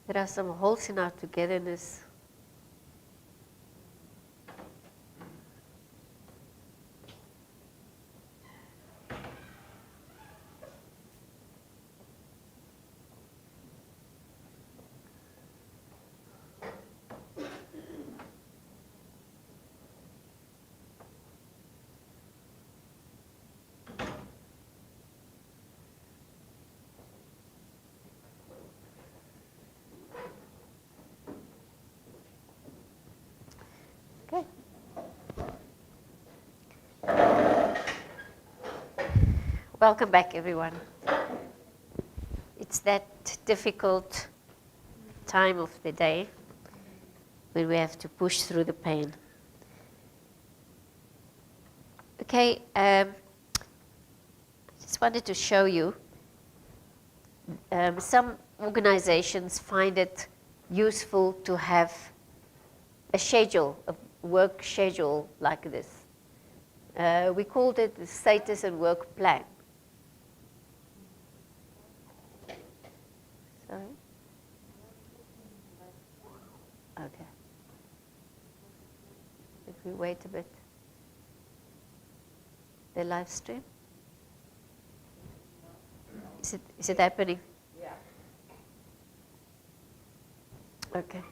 There are some holes in our togetherness. Okay. Welcome back, everyone. It's that difficult time of the day when we have to push through the pain. Okay, I just wanted to show you. Some organizations find it useful to have a schedule, a work schedule like this. We called it the status and work plan. Sorry? Okay. If we wait a bit. The live stream? Is it happening? Yeah. Okay.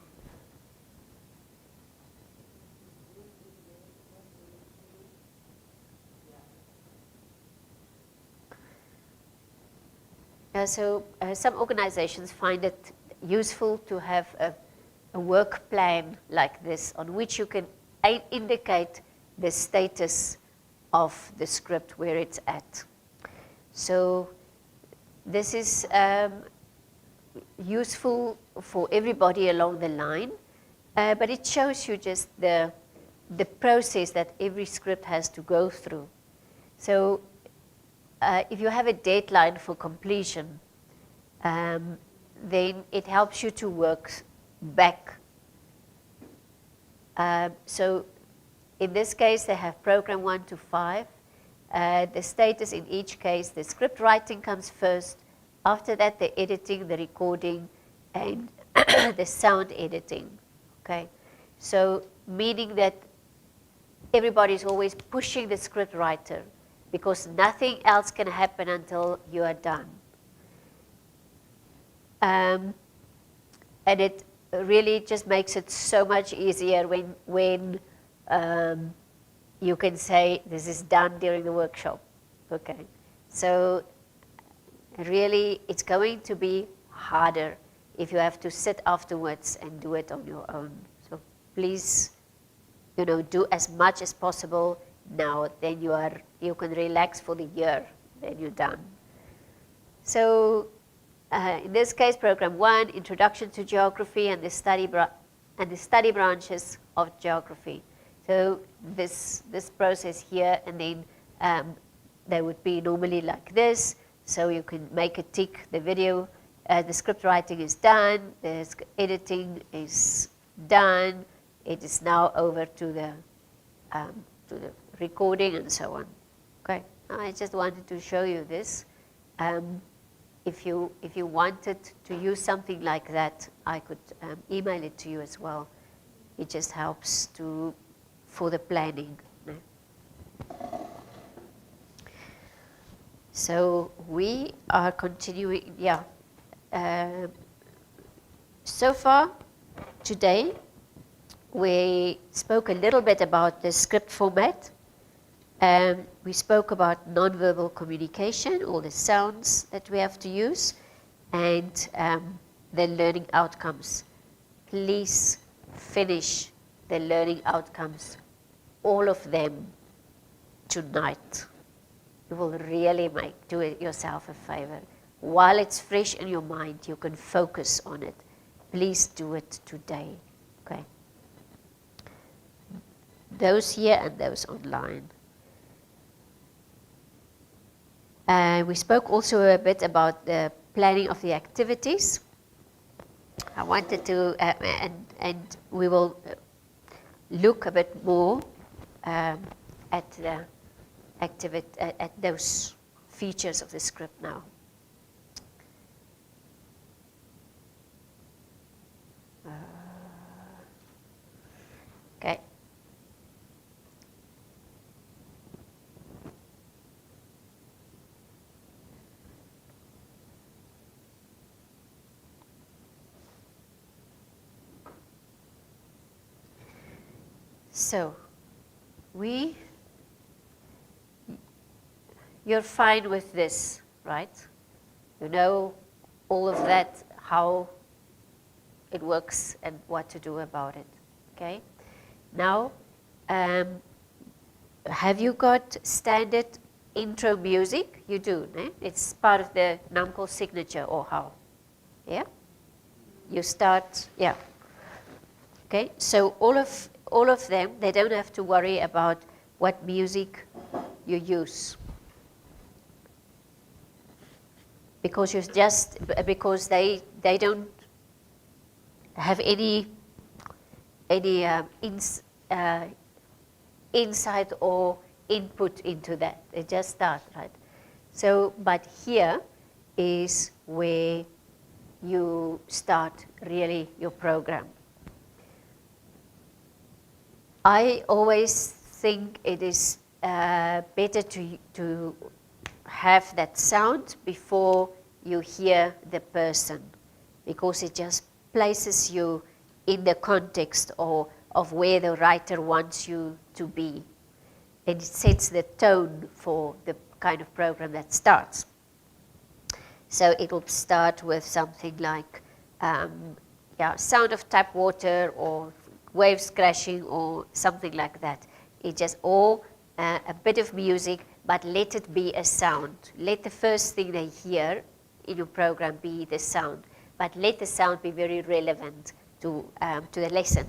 So some organizations find it useful to have a work plan like this on which you can indicate the status of the script where it's at. So this is useful for everybody along the line, but it shows you just the process that every script has to go through. So if you have a deadline for completion, then it helps you to work back. So in this case, they have program 1 to 5. The status in each case, the script writing comes first. After that, the editing, the recording, and the sound editing. Okay, so meaning that everybody's always pushing the script writer because nothing else can happen until you are done. And it really just makes it so much easier when you can say this is done during the workshop. Okay, so really it's going to be harder if you have to sit afterwards and do it on your own. So please, do as much as possible now. Then you can relax for the year. Then you're done. So in this case, program 1, Introduction to Geography and the study branches of geography. So this process here, and then they would be normally like this. So you can make a tick. The video, the script writing is done. The editing is done. It is now over to the recording and so on. Okay. I just wanted to show you this. If you wanted to use something like that, I could email it to you as well. It just helps for the planning. So we are continuing, so far today, we spoke a little bit about the script format. We spoke about nonverbal communication, all the sounds that we have to use, and the learning outcomes. Please finish the learning outcomes, all of them, tonight. You will really do it yourself a favor. While it's fresh in your mind, you can focus on it. Please do it today, okay? Those here and those online. We spoke also a bit about the planning of the activities. I wanted to, and we will look a bit more at the at those features of the script now. Okay. So, you're fine with this, right? You know all of that, how it works and what to do about it, okay? Now, have you got standard intro music? You do, eh? It's part of the Namcol signature, or how? Yeah? You start, yeah. Okay, so all of them, they don't have to worry about what music you use. Because they don't have any insight or input into that. They just start, right? So, but here is where you start really your program. I always think it is better to have that sound before you hear the person, because it just places you in the context of where the writer wants you to be. And it sets the tone for the kind of program that starts. So it will start with something like sound of tap water or waves crashing or something like that. It just a bit of music, but let it be a sound. Let the first thing they hear in your program be the sound, but let the sound be very relevant to the lesson.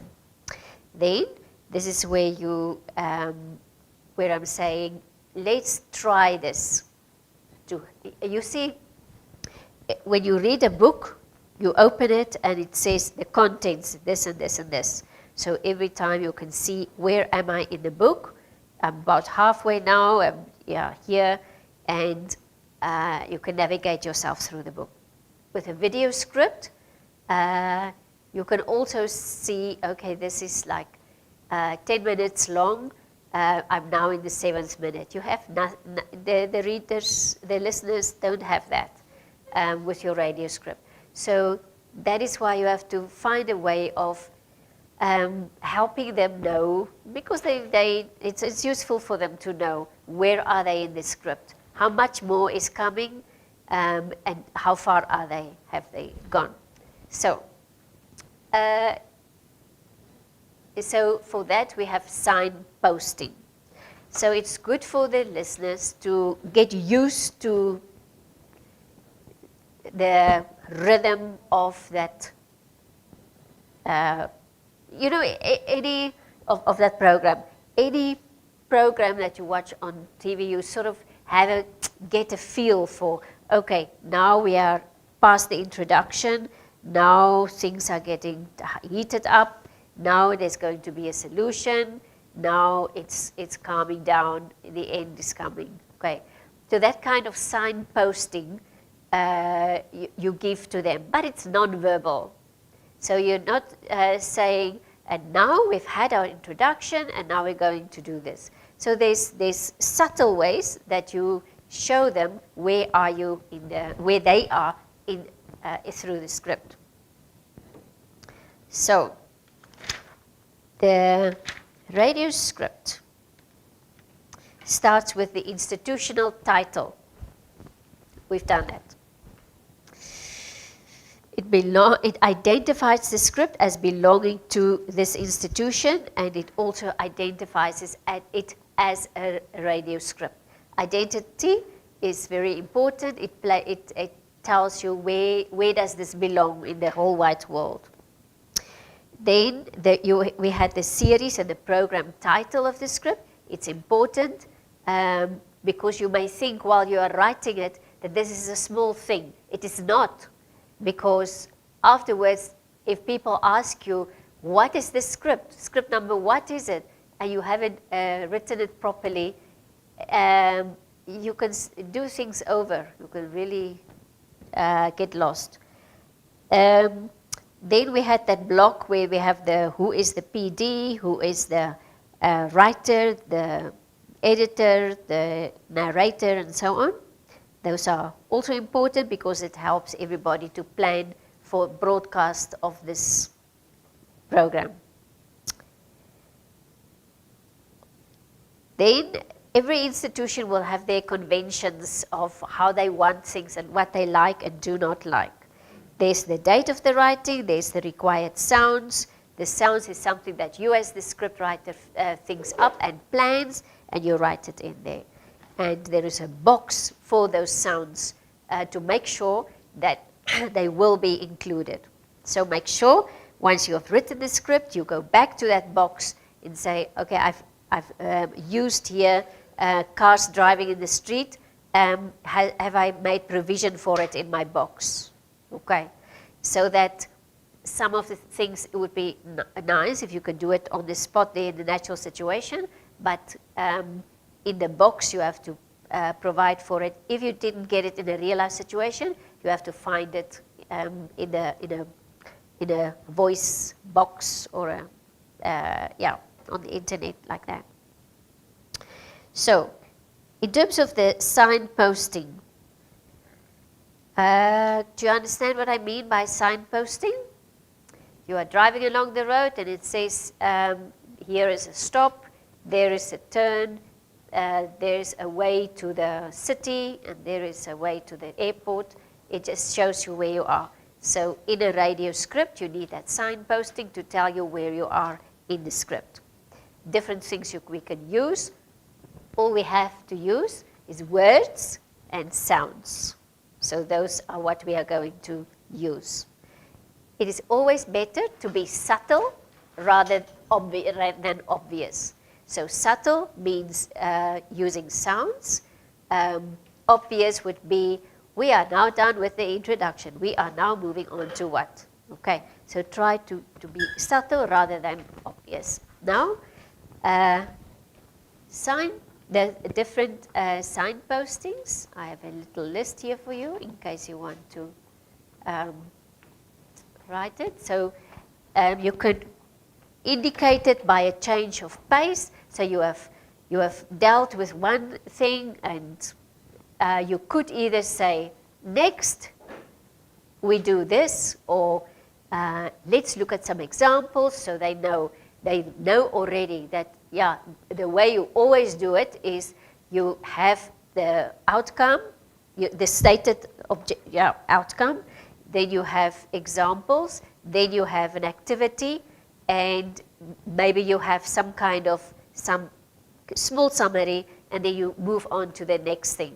Then this is where where I'm saying, let's try this. You see, when you read a book, you open it and it says the contents, this and this and this. So every time you can see, where am I in the book? I'm about halfway now, I'm here, and you can navigate yourself through the book. With a video script, you can also see, okay, this is like 10 minutes long, I'm now in the 7th minute. You have the readers, the listeners don't have that with your radio script. So that is why you have to find a way of helping them know, because it's useful for them to know where are they in the script, how much more is coming, and how far have they gone. So, so for that we have signposting. So it's good for the listeners to get used to the rhythm of that. Any of that program, any program that you watch on TV, you sort of get a feel for, okay, now we are past the introduction, now things are getting heated up, now there's going to be a solution, now it's calming down, the end is coming, okay. So that kind of signposting you give to them, but it's non-verbal. So you're not saying, and now we've had our introduction, and now we're going to do this. So there's subtle ways that you show them where they are in through the script. So the radio script starts with the institutional title. We've done that. It identifies the script as belonging to this institution, and it also identifies it as a radio script. Identity is very important. It tells you where does this belong in the whole wide world. Then we had the series and the program title of the script. It's important because you may think while you are writing it that this is a small thing. It is not. Because afterwards, if people ask you, what is this script number, what is it, and you haven't written it properly, you can do things over. You can really get lost. Then we had that block where we have the who is the PD, who is the writer, the editor, the narrator, and so on. Those are also important because it helps everybody to plan for broadcast of this program. Then every institution will have their conventions of how they want things and what they like and do not like. There's the date of the writing, there's the required sounds. The sounds is something that you as the script writer thinks up and plans, and you write it in there. And there is a box for those sounds to make sure that they will be included. So make sure once you have written the script, you go back to that box and say, okay, I've used here cars driving in the street. Have I made provision for it in my box? Okay, so that some of the things, it would be nice if you could do it on the spot there in the natural situation, but in the box you have to provide for it. If you didn't get it in a real life situation, you have to find it in a voice box or on the internet like that. So, in terms of the signposting, do you understand what I mean by signposting? You are driving along the road and it says, here is a stop, there is a turn, there is a way to the city, and there is a way to the airport. It just shows you where you are. So in a radio script, you need that signposting to tell you where you are in the script. Different things we can use. All we have to use is words and sounds. So those are what we are going to use. It is always better to be subtle rather than obvious. So subtle means using sounds. Obvious would be, we are now done with the introduction. We are now moving on to what? Okay, so try to be subtle rather than obvious. Now, the different signpostings. I have a little list here for you in case you want to write it. So you could indicate it by a change of pace. So you have dealt with one thing, and you could either say, next we do this, or let's look at some examples, so they know already that, yeah, the way you always do it is you have the outcome, the stated outcome, then you have examples, then you have an activity, and maybe you have some small summary, and then you move on to the next thing.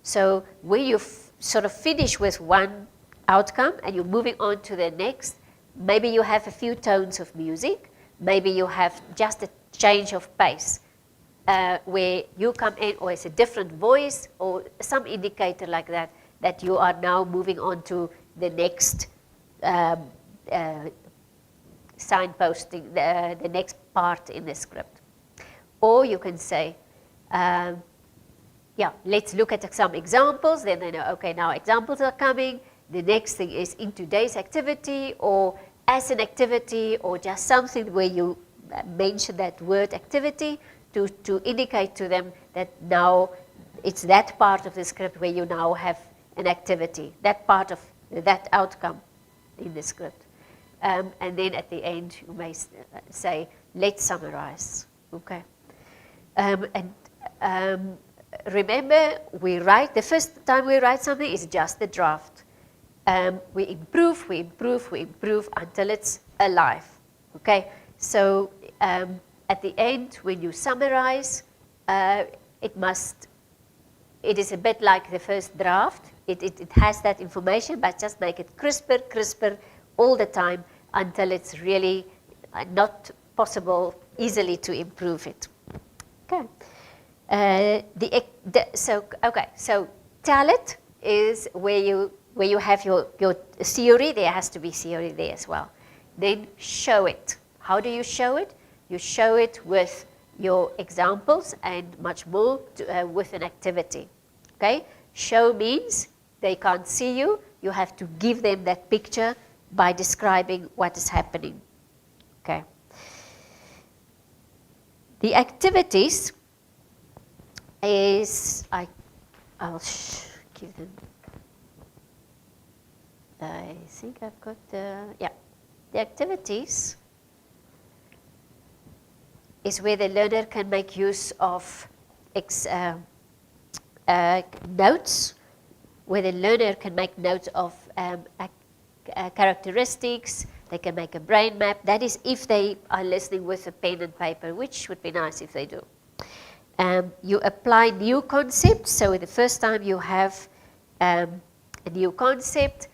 So when you sort of finish with one outcome and you're moving on to the next, maybe you have a few tones of music, maybe you have just a change of pace where you come in, or it's a different voice or some indicator like that, that you are now moving on to the next signposting, the next part in the script. Or you can say, let's look at some examples, then they know, okay, now examples are coming, the next thing is in today's activity, or as an activity, or just something where you mention that word activity to indicate to them that now it's that part of the script where you now have an activity, that part of that outcome in the script. And then at the end you may say, let's summarize, okay? Remember, the first time we write something is just the draft. We improve until it's alive, okay? So at the end, when you summarize, it is a bit like the first draft. It has that information, but just make it crisper all the time until it's really not possible easily to improve it. Okay. So tell it is where you have your theory. There has to be theory there as well. Then show it. How do you show it? You show it with your examples and much more with an activity. Okay. Show means they can't see you. You have to give them that picture by describing what is happening. Okay. The activities is, I'll give them, I think I've got the activities is where the learner can make use of notes, where the learner can make notes of characteristics. They can make a brain map. That is if they are listening with a pen and paper, which would be nice if they do. You apply new concepts. So the first time you have a new concept,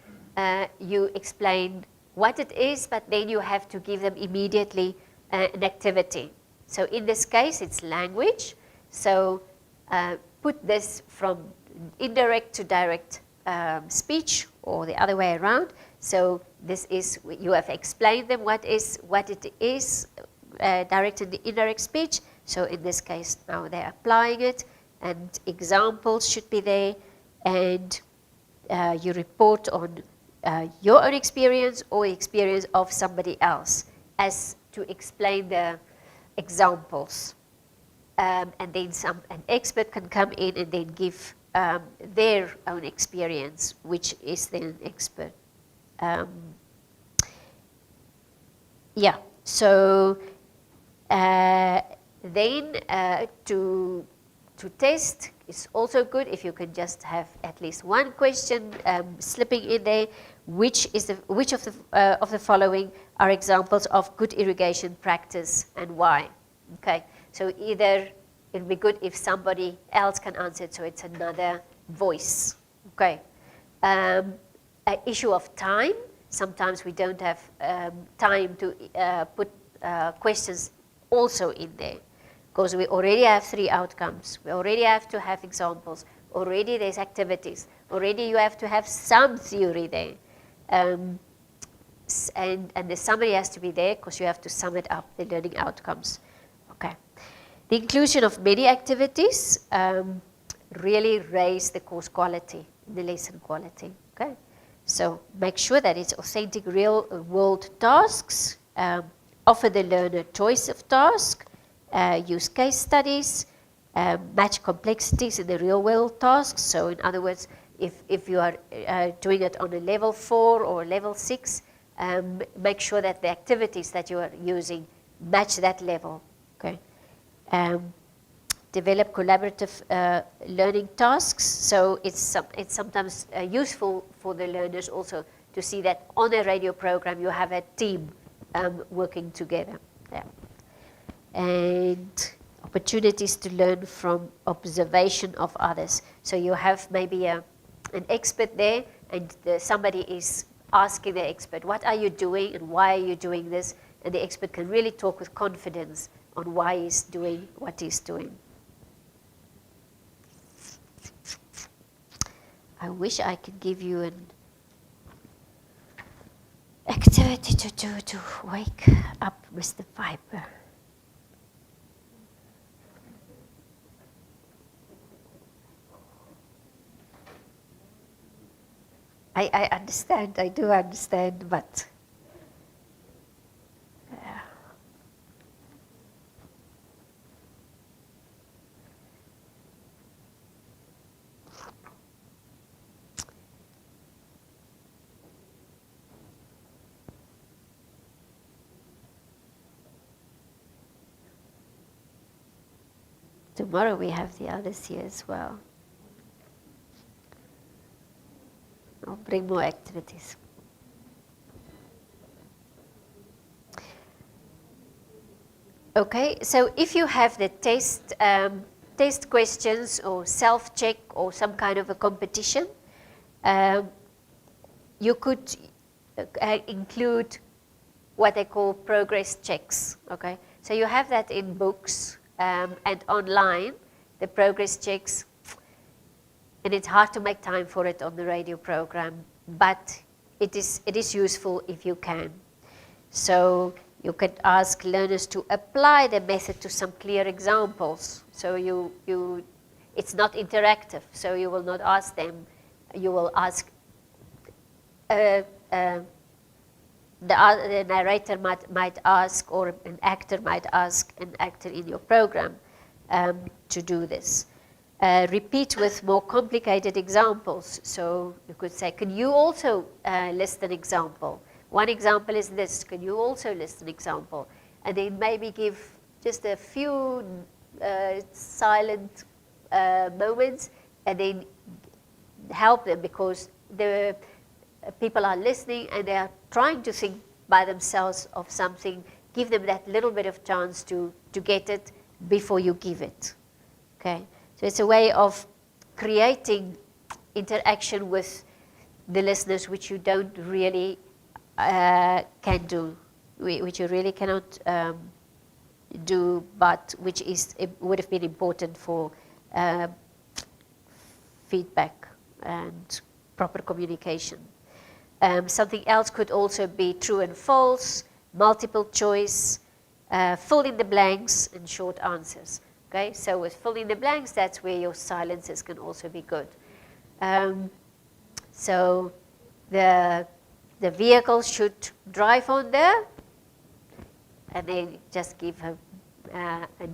you explain what it is, but then you have to give them immediately an activity. So in this case, it's language. So put this from indirect to direct speech, or the other way around. So this is, you have explained them what it is, direct and indirect speech. So in this case, now they're applying it, and examples should be there, and you report on your own experience or experience of somebody else as to explain the examples. And then an expert can come in and then give their own experience, which is then an expert. So then to test is also good if you can just have at least one question slipping in there. Which of the following are examples of good irrigation practice and why? Okay, so either it'd be good if somebody else can answer it, so it's another voice. Okay, an issue of time. Sometimes we don't have time to put questions also in there, because we already have 3 outcomes. We already have to have examples. Already there's activities. Already you have to have some theory there. And the summary has to be there because you have to sum it up, the learning outcomes. Okay. The inclusion of many activities really raise the course quality, the lesson quality. Okay. So make sure that it's authentic, real world tasks. Offer the learner choice of task. Use case studies. Match complexities in the real world tasks. So in other words, if you are doing it on a level 4 or level 6, make sure that the activities that you are using match that level. Okay. Develop collaborative learning tasks. So it's sometimes useful for the learners also to see that on a radio program you have a team working together. Yeah. And opportunities to learn from observation of others. So you have maybe an expert there, and somebody is asking the expert, what are you doing and why are you doing this? And the expert can really talk with confidence on why he's doing what he's doing. I wish I could give you an activity to do to wake up Mr. Piper. I understand, I do understand, but tomorrow we have the others here as well. I'll bring more activities. Okay, so if you have the test questions or self-check or some kind of a competition, you could include what they call progress checks. Okay, so you have that in books and online, the progress checks. And it's hard to make time for it on the radio program, but it is useful if you can. So you can ask learners to apply the method to some clear examples. So it's not interactive, so you will not ask them, you will ask the narrator might ask, or an actor might ask an actor in your program to do this. Repeat with more complicated examples. So you could say, can you also list an example? One example is this, can you also list an example? And then maybe give just a few silent moments, and then help them, because the people are listening and they are trying to think by themselves of something. Give them that little bit of chance to get it before you give it. Okay? So it's a way of creating interaction with the listeners, which you don't really can do, which you really cannot do, but which it would have been important for feedback and proper communication. Something else could also be true and false, multiple choice, fill in the blanks, and short answers. Okay, so with fill in the blanks, that's where your silences can also be good. So the vehicle should drive on there, and then just give a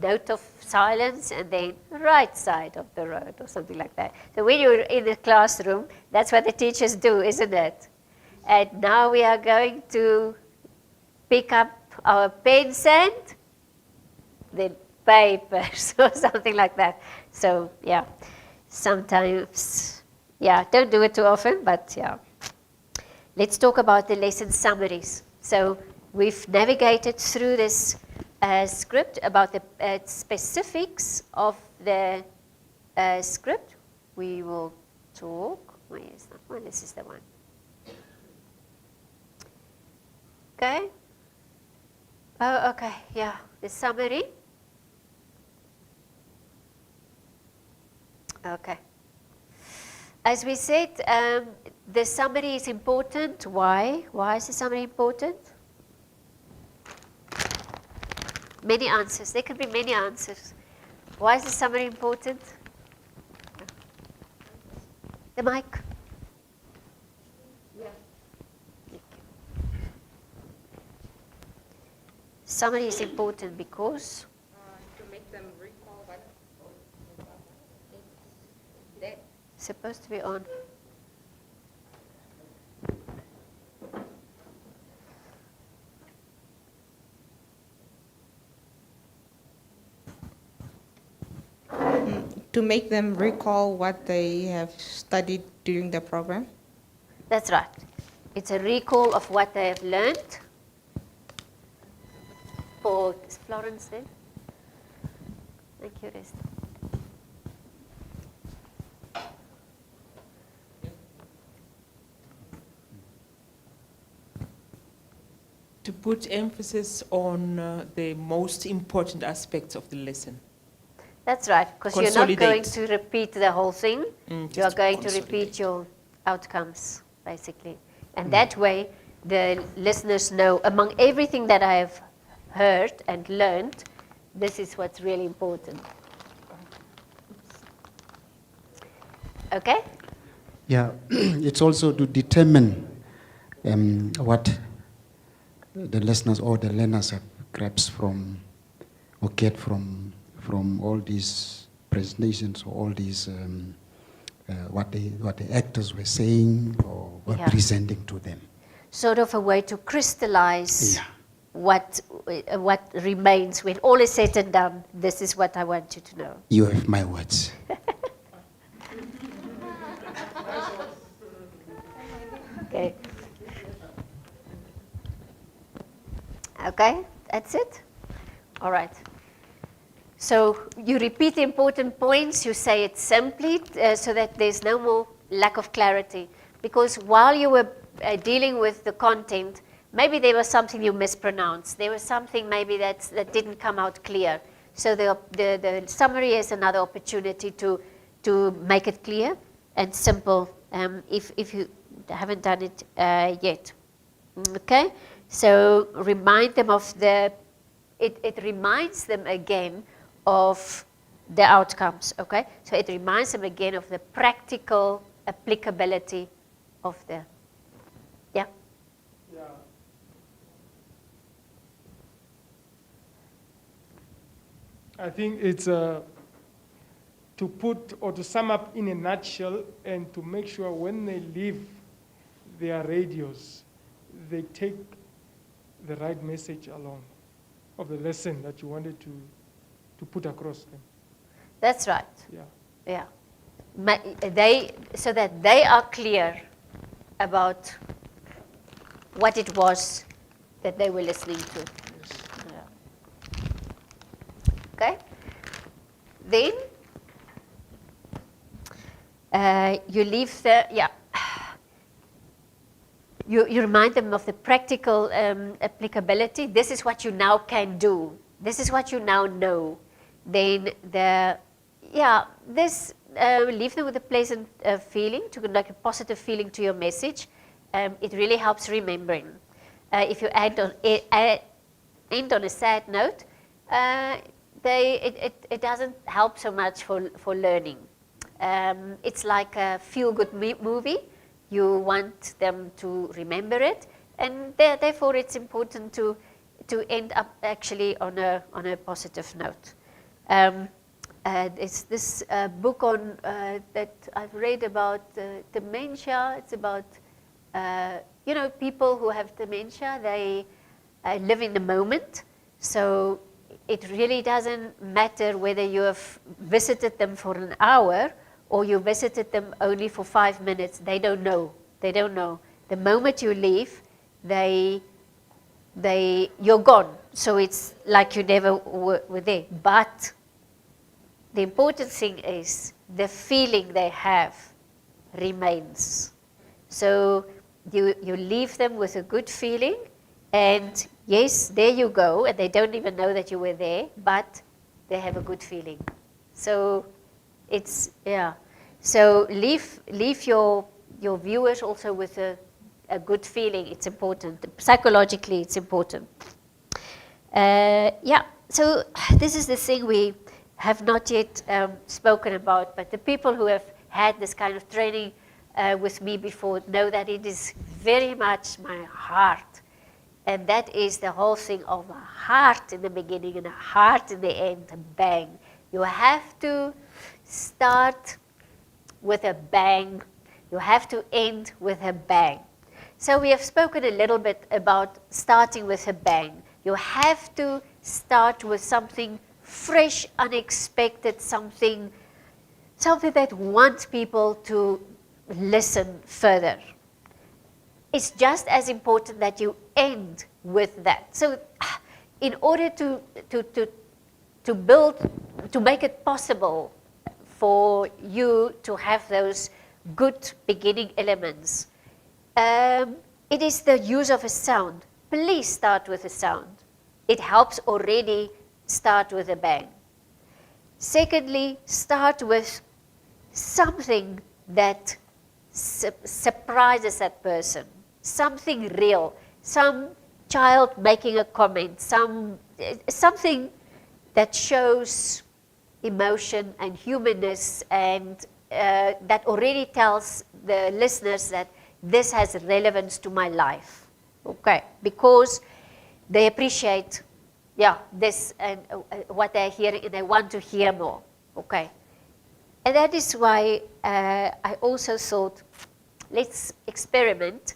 note of silence, and then right side of the road or something like that. So when you're in the classroom, that's what the teachers do, isn't it? And now we are going to pick up our pens and then papers or something like that. So yeah, sometimes, yeah, don't do it too often, but yeah. Let's talk about the lesson summaries. So we've navigated through this script about the specifics of the script. We will talk, where is that one? This is the one. Okay. Oh, okay, yeah, the summary. Okay. As we said, the summary is important. Why? Why is the summary important? Many answers. There could be many answers. Why is the summary important? The mic. Yeah. Summary is important because to make them recall what it's supposed to be on. to make them recall what they have studied during the program? That's right. It's a recall of what they have learned. Is Florence there? Thank you, Rest. To put emphasis on the most important aspects of the lesson. That's right, because you're not going to repeat the whole thing. You are going to repeat your outcomes, basically. And that way, the listeners know, among everything that I have heard and learned, this is what's really important. Okay? Yeah, it's also to determine what the listeners or the learners have grasped from or get from all these presentations or all these what the actors were saying or were presenting to them. Sort of a way to crystallize what remains when all is said and done. This is what I want you to know. You have my words. Okay. Okay, that's it? All right. So you repeat the important points, you say it simply so that there's no more lack of clarity. Because while you were dealing with the content, maybe there was something you mispronounced. There was something maybe that didn't come out clear. So the summary is another opportunity to make it clear and simple if you haven't done it yet. Okay? So remind them of it reminds them again of the outcomes, okay? So it reminds them again of the practical applicability of the, yeah? Yeah, I think it's to put or to sum up in a nutshell and to make sure when they leave their radios, they take the right message along of the lesson that you wanted to put across them. That's right. Yeah. Yeah. So that they are clear about what it was that they were listening to. Yeah. Okay? Then you leave you remind them of the practical applicability. This is what you now can do. This is what you now know. Then leave them with a pleasant feeling, like a positive feeling to your message. It really helps remembering. If you end on a sad note, it doesn't help so much for learning. It's like a feel-good movie. You want them to remember it, and therefore it's important to end up actually on a positive note. It's this book on that I've read about dementia. It's about people who have dementia. They live in the moment, so it really doesn't matter whether you have visited them for an hour or you visited them only for 5 minutes. They don't know. They don't know. The moment you leave, you're gone. So it's like you never were there. But the important thing is the feeling they have remains. So you leave them with a good feeling, and yes, there you go, and they don't even know that you were there, but they have a good feeling. So it's, so leave your viewers also with a good feeling. It's important. Psychologically, it's important. So this is the thing we have not yet spoken about, but the people who have had this kind of training with me before know that it is very much my heart. And that is the whole thing of a heart in the beginning and a heart in the end, and bang. You have to start with a bang. You have to end with a bang. So we have spoken a little bit about starting with a bang. You have to start with something fresh, unexpected, something that wants people to listen further. It's just as important that you end with that. So in order to make it possible for you to have those good beginning elements, it is the use of a sound. Please start with a sound. It helps already start with a bang. Secondly, start with something that surprises that person, something real, some child making a comment, something that shows emotion and humanness, and that already tells the listeners that this has relevance to my life, okay? Because they appreciate, this and what they're hearing, and they want to hear more, okay? And that is why I also thought, let's experiment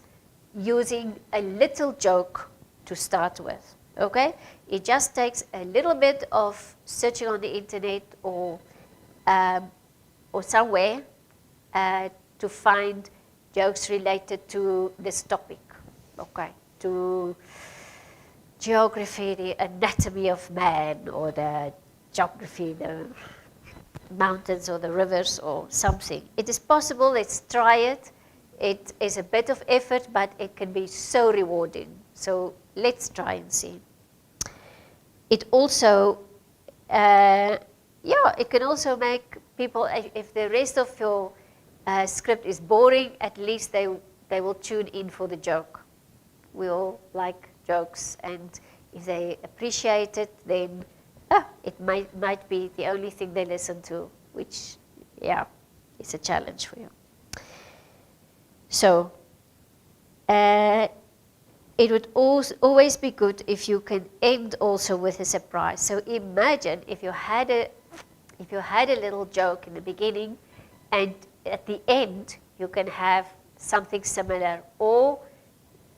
using a little joke to start with, okay? It just takes a little bit of searching on the internet or somewhere to find jokes related to this topic, okay? To geography, the anatomy of man, or the geography, the mountains or the rivers or something. It is possible, let's try it. It is a bit of effort, but it can be so rewarding. So let's try and see. It also, it can also make people, if the rest of your script is boring, at least they will tune in for the joke. We all like jokes, and if they appreciate it, then it might be the only thing they listen to, which, is a challenge for you. So, it would always be good if you can end also with a surprise. So imagine if you had a little joke in the beginning, and at the end you can have something similar, or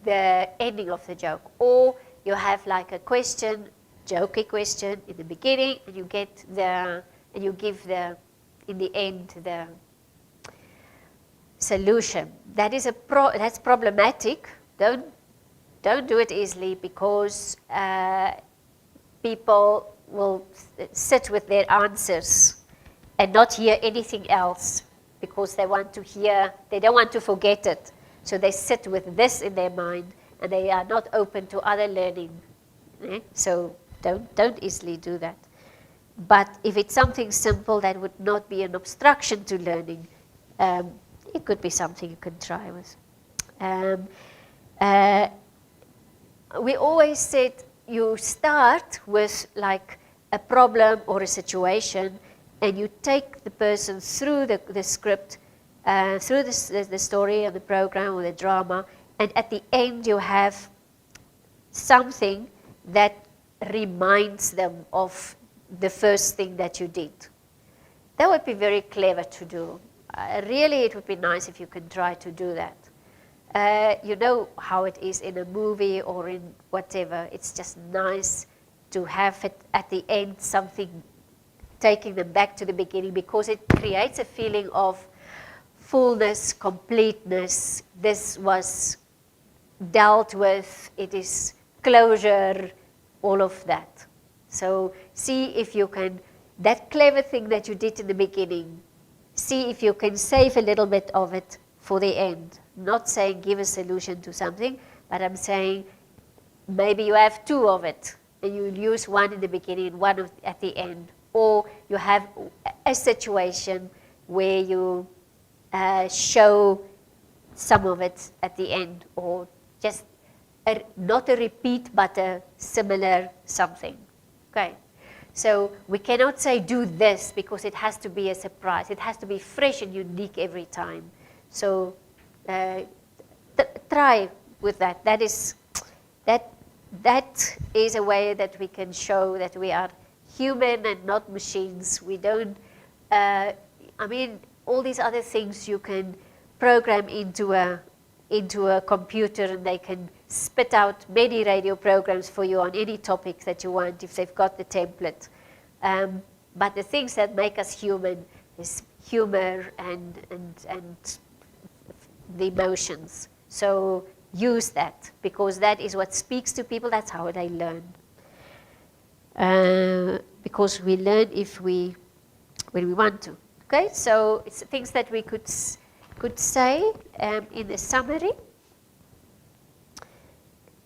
the ending of the joke, or you have like a question, jokey question in the beginning, and you give in the end the solution. That's problematic. Don't do it easily, because people will sit with their answers and not hear anything else, because they don't want to forget it. So they sit with this in their mind, and they are not open to other learning. So don't easily do that. But if it's something simple that would not be an obstruction to learning, it could be something you can try with. We always said you start with like a problem or a situation, and you take the person through the script, through the story or the program or the drama, and at the end you have something that reminds them of the first thing that you did. That would be very clever to do. Really, it would be nice if you can try to do that. You know how it is in a movie or in whatever. It's just nice to have it at the end, something taking them back to the beginning, because it creates a feeling of fullness, completeness. This was dealt with, it is closure, all of that. So see if you can, that clever thing that you did in the beginning, see if you can save a little bit of it for the end. Not saying give a solution to something, but I'm saying maybe you have two of it, and you use one in the beginning and one at the end. Or you have a situation where you show some of it at the end, or just not a repeat, but a similar something. Okay, so we cannot say do this, because it has to be a surprise. It has to be fresh and unique every time. So try with that. That is a way that we can show that we are human and not machines. We don't, I mean, all these other things you can program into a computer, and they can spit out many radio programs for you on any topic that you want if they've got the template. But the things that make us human is humor and the emotions. So use that, because that is what speaks to people. That's how they learn. Because we learn when we want to. Okay, so it's things that we could say in the summary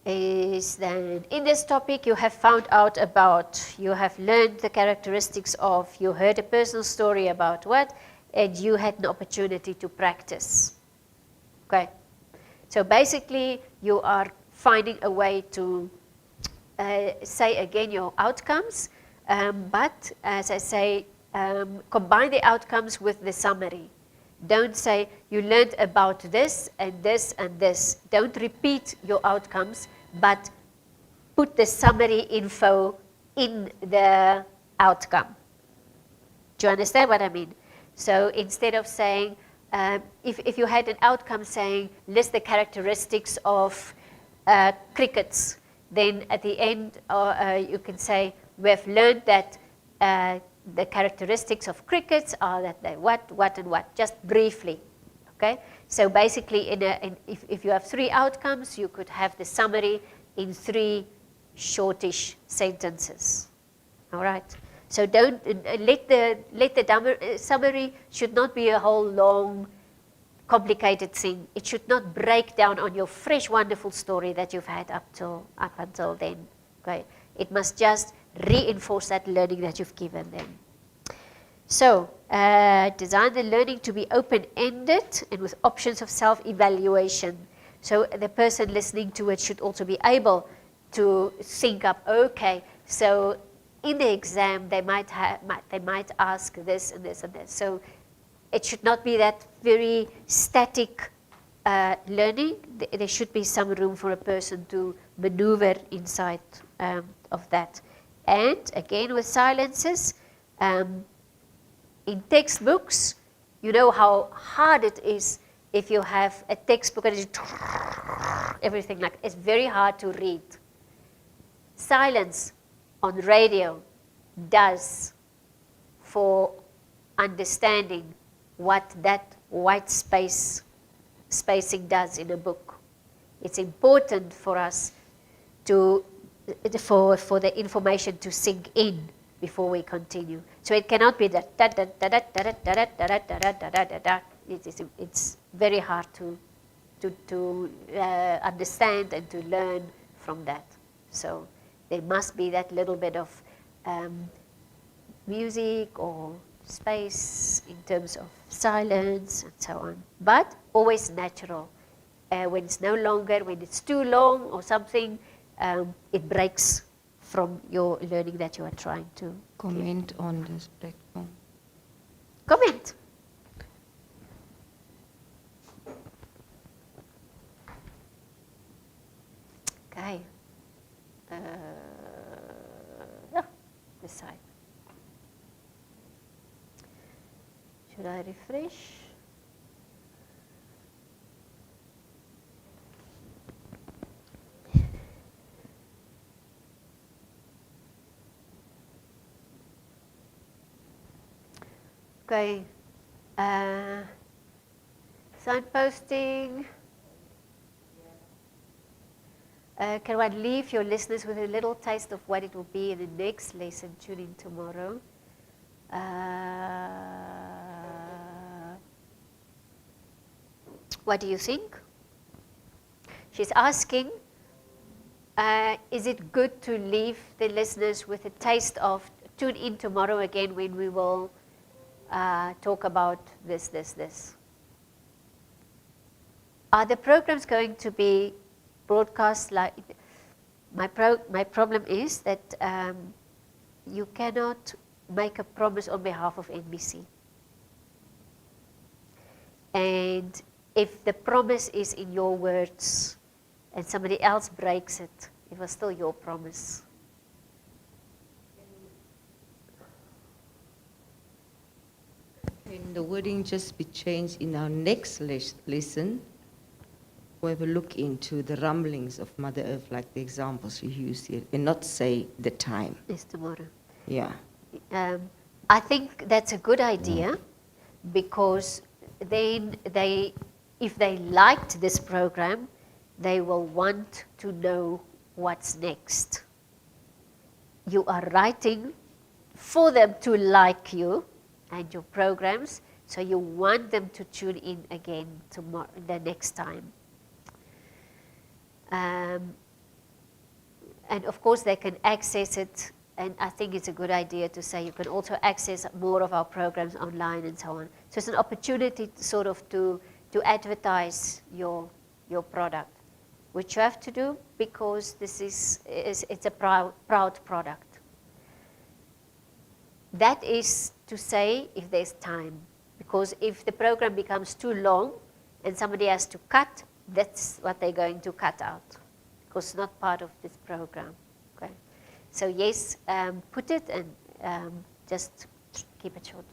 is that in this topic you have found out about, you have learned the characteristics of, you heard a personal story about what, and you had an opportunity to practice. Okay, so basically you are finding a way to say again your outcomes, but as I say, combine the outcomes with the summary. Don't say you learned about this and this and this. Don't repeat your outcomes, but put the summary info in the outcome. Do you understand what I mean? So instead of saying, if you had an outcome saying list the characteristics of crickets, then at the end you can say we have learned that the characteristics of crickets are that they what, and what, just briefly. Okay? So basically, if you have 3 outcomes, you could have the summary in 3 shortish sentences. All right? So don't let the summary should not be a whole long, complicated thing. It should not break down on your fresh, wonderful story that you've had up until then. Okay? It must just reinforce that learning that you've given them. So, design the learning to be open-ended and with options of self-evaluation. So the person listening to it should also be able to think up, okay, so in the exam they might ask this and this and this. So it should not be that very static learning, there should be some room for a person to maneuver inside of that. And again with silences, in textbooks, you know how hard it is if you have a textbook and it's everything like, it's very hard to read. Silence on radio does for understanding what that white spacing does in a book. It's important for us to, for the information to sink in before we continue. So it cannot be that da da da da da da da da da da da da. It's very hard to understand and to learn from that. So there must be that little bit of music or space in terms of silence and so on, but always natural. When it's no longer, when it's too long or something, it breaks from your learning that you are trying to Comment on this platform. comment. Okay. Yeah, this side. Should I refresh? Okay. Signposting. Can one leave your listeners with a little taste of what it will be in the next lesson? Tune in tomorrow. What do you think? She's asking, is it good to leave the listeners with a taste of, tune in tomorrow again when we will talk about this. Are the programs going to be broadcast like, my problem is that you cannot make a promise on behalf of NBC. And if the promise is in your words and somebody else breaks it, it was still your promise. Can the wording just be changed in our next lesson? We have a look into the rumblings of Mother Earth, like the examples you used here, and not say the time. It's tomorrow. Yeah. I think that's a good idea, because then if they liked this program, they will want to know what's next. You are writing for them to like you and your programs, so you want them to tune in again tomorrow, the next time. And of course they can access it, and I think it's a good idea to say you can also access more of our programs online and so on. So it's an opportunity to sort of to advertise your product, which you have to do because this it's a proud product. That is to say if there's time, because if the program becomes too long and somebody has to cut, that's what they're going to cut out, because it's not part of this program. Okay, so yes, put it and just keep it short.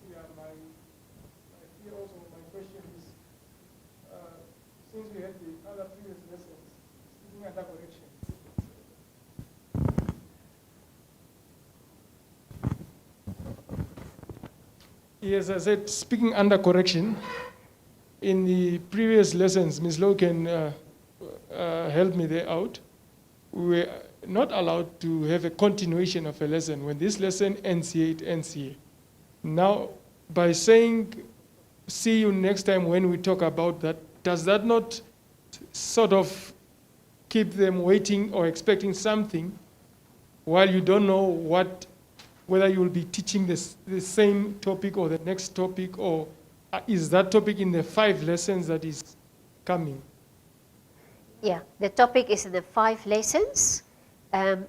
Yeah, here also my question is, since we had the other previous lessons, speaking under correction. Yes, I said speaking under correction. In the previous lessons, Ms. Lowe can help me there out. We were not allowed to have a continuation of a lesson. When this lesson ends here, it ends here. Now, by saying, see you next time when we talk about that, does that not sort of keep them waiting or expecting something while you don't know whether you will be teaching the same topic or the next topic, or is that topic in the 5 lessons that is coming? Yeah, the topic is in the 5 lessons.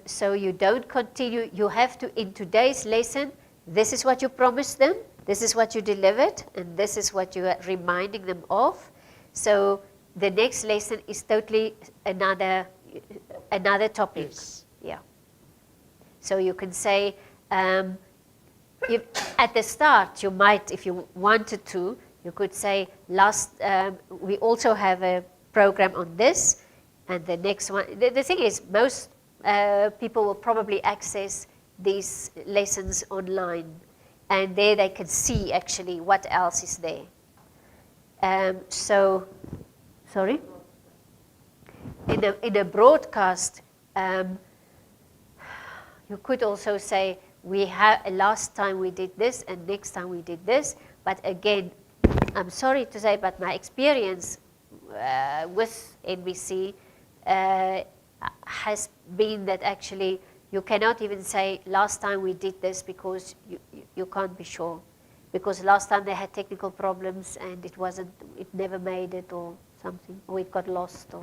So you don't continue. You have to, in today's lesson, this is what you promised them, this is what you delivered, and this is what you are reminding them of. So the next lesson is totally another topic. Yes. Yeah. So you can say, if at the start you might, if you wanted to, you could say, we also have a program on this, and the next one. The thing is, most people will probably access these lessons online, and there they can see actually what else is there. Sorry? In a broadcast, you could also say, last time we did this and next time we did this, but again, I'm sorry to say, but my experience with NBC has been that actually you cannot even say last time we did this because you can't be sure. Because last time they had technical problems and it never made it or something, or it got lost.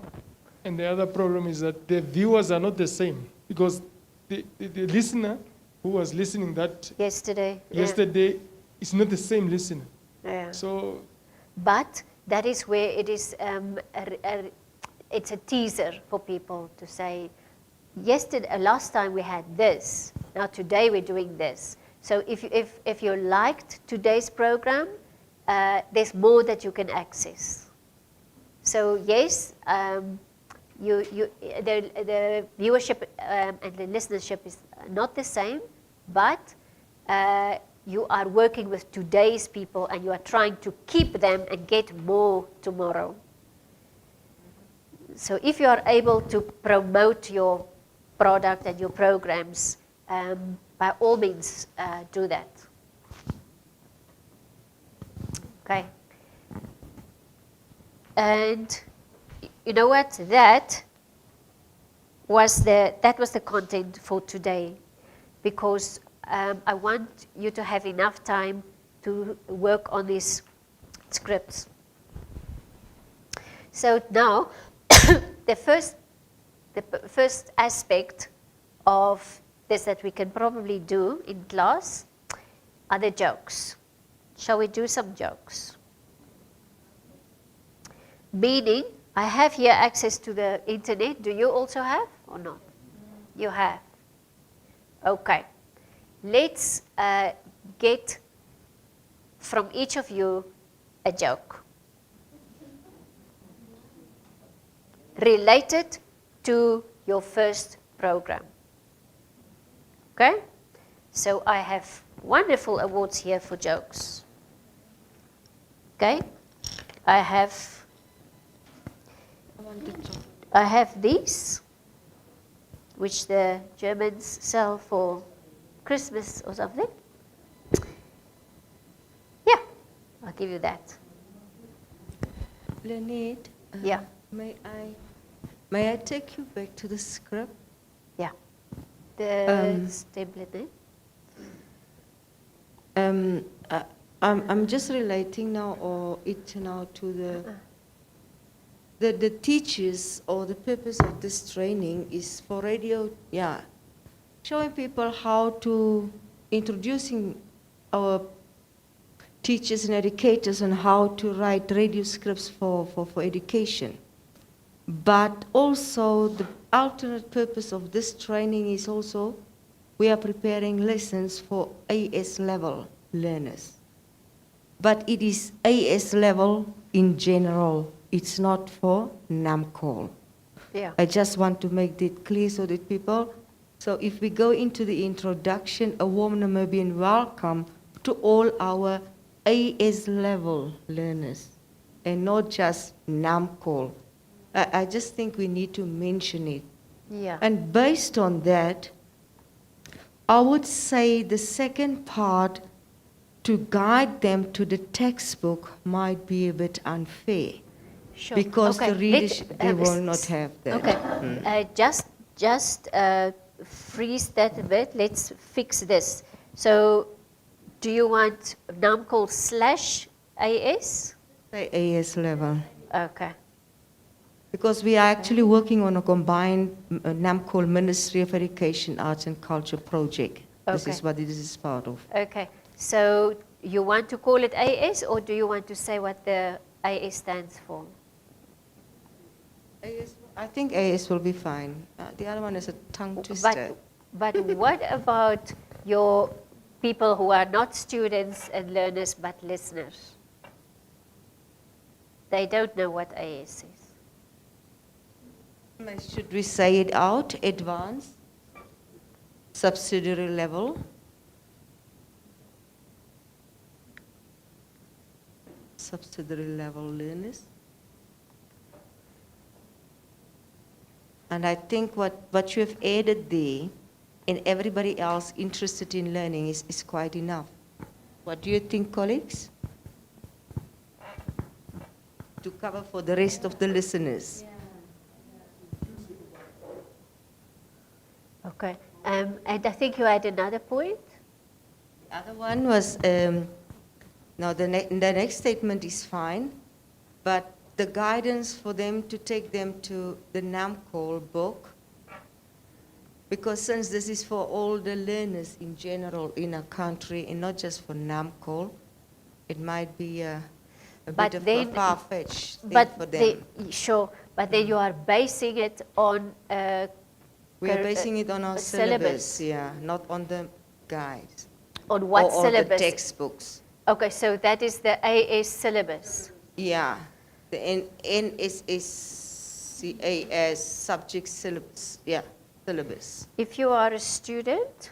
And the other problem is that the viewers are not the same, because the listener who was listening yesterday is not the same listener. Yeah. So, but that is where it is. It's a teaser for people to say, last time we had this. Now today we're doing this. So if you liked today's program, there's more that you can access. So yes, the viewership and the listenership is not the same, but you are working with today's people and you are trying to keep them and get more tomorrow. So if you are able to promote your product and your programs, by all means do that. Okay. And you know what? That was the content for today, because I want you to have enough time to work on these scripts. So now, the first aspect of this that we can probably do in class are the jokes. Shall we do some jokes? Meaning, I have here access to the internet. Do you also have or not? You have. Okay. Let's get from each of you a joke related to your first program. Okay? So I have wonderful awards here for jokes. Okay? I have these, which the Germans sell for Christmas or something. Yeah, I'll give you that. Leonid, Yeah. May I take you back to the script? Yeah. The stability. I'm just relating now, to the teachers, or the purpose of this training is for radio, showing people how to, introducing our teachers and educators on how to write radio scripts for education. But also the alternate purpose of this training is also we are preparing lessons for AS level learners. But it is AS level in general. It's not for Namcol. Yeah. I just want to make that clear so that people, so if we go into the introduction, a warm Namibian welcome to all our AS level learners and not just Namcol. I just think we need to mention it. Yeah. And based on that, I would say the second part, to guide them to the textbook, might be a bit unfair. Sure. Because Okay. the readers, they will not have that. Okay. Just freeze that a bit. Let's fix this. So, do you want Namcol /AS? Say AS level. Okay. Because we are actually working on a combined Namcol Ministry of Education, Arts and Culture project. This Okay. is what this is part of. Okay. So, you want to call it AS, or do you want to say what the AS stands for? AS, I think AS will be fine. The other one is a tongue twister. But what about your people who are not students and learners but listeners? They don't know what AS is. Should we say it out? Advanced, subsidiary level. Subsidiary level learners. And I think what you have added there, and everybody else interested in learning is quite enough. What do you think, colleagues? To cover for the rest of the listeners. Okay. And I think you had another point. The other one was, now the next statement is fine, but the guidance for them to take them to the Namcol book, because since this is for all the learners in general in a country and not just for Namcol, it might be a bit of a far-fetched thing for them. Sure, but then you are basing it on We are basing it on our syllabus, yeah, not on the guides. On what or syllabus? the textbooks. Okay, so that is the AS syllabus. Yeah, the NSSCAS subject syllabus, yeah, syllabus. If you are a student,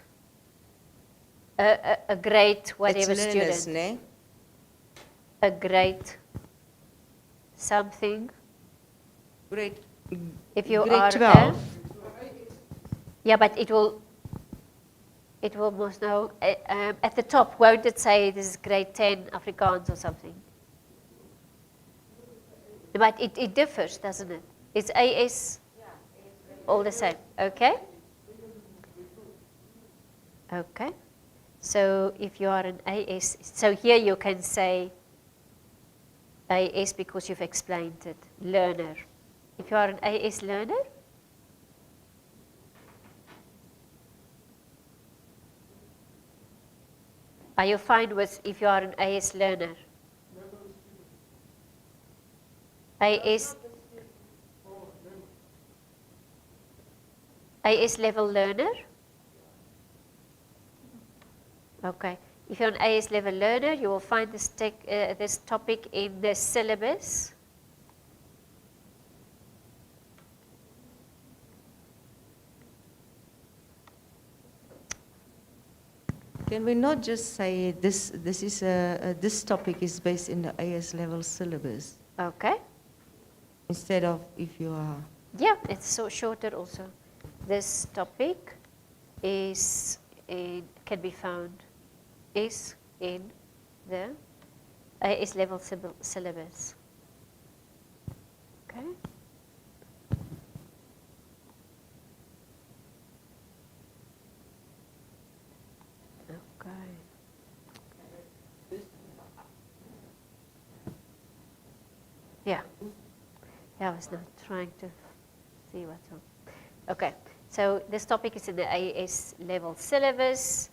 a grade whatever It's learners, student, ne? a grade something. Grade, If you grade are 12. Yeah, but it will most know at the top. Won't it say this is grade 10 Afrikaans or something? But it differs, doesn't it? It's AS all the same. Okay. Okay. So if you are an AS, so here you can say AS because you've explained it. Learner. If you are an AS learner. Are you fine with if you are an AS learner? AS level learner? Okay. If you're an AS level learner, you will find this topic in the syllabus. Can we not just say this topic is based in the AS level syllabus Okay. instead of if you are? Yeah, it's so shorter also. This topic can be found is in the AS level syllabus. Okay. Okay. Yeah. Yeah, I was not trying to see what's on. Okay. So this topic is in the AS level syllabus,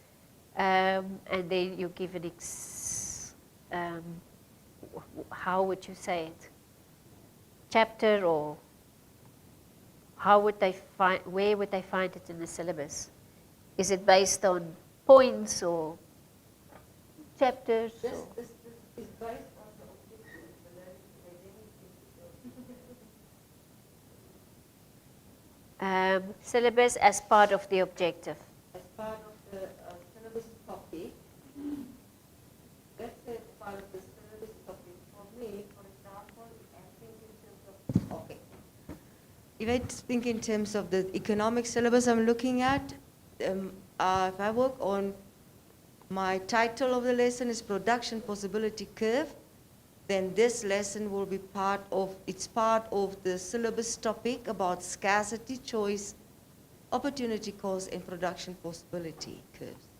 and then you give an how would you say it? Chapter, or how would they find? Where would they find it in the syllabus? Is it based on points or chapters? This is based on the objectives, the learning identity. Syllabus as part of the objective. As part of the syllabus topic, let's say as part of the syllabus topic, for me, for example, I think in terms of, okay. If I think in terms of the economic syllabus I'm looking at, if I work on my title of the lesson is Production Possibility Curve, then this lesson will be part of the syllabus topic about scarcity, choice, opportunity cost, and production possibility curves.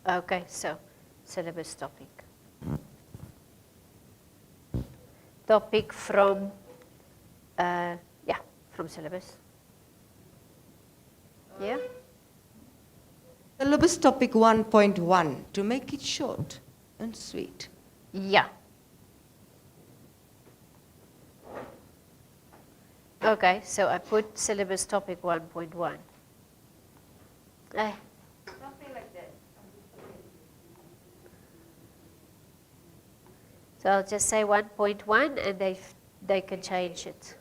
Okay, so syllabus topic. Topic from, from syllabus. Yeah? Syllabus topic 1.1, to make it short and sweet. Yeah. Okay, so I put syllabus topic 1.1. Something like that. So I'll just say 1.1 and they can change it.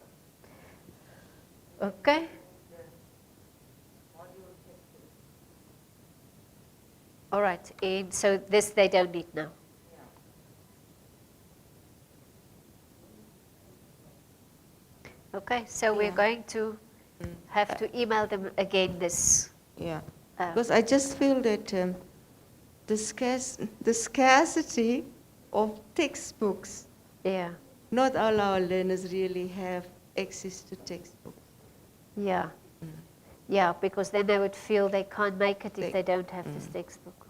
Okay? All right, and so this they don't need now. Okay, so we're Yeah. going to have to email them again this. Yeah, because I just feel that the scarcity of textbooks, Yeah, not all our learners really have access to textbooks. yeah. Yeah, because then they would feel they can't make it if They- they don't have this textbook.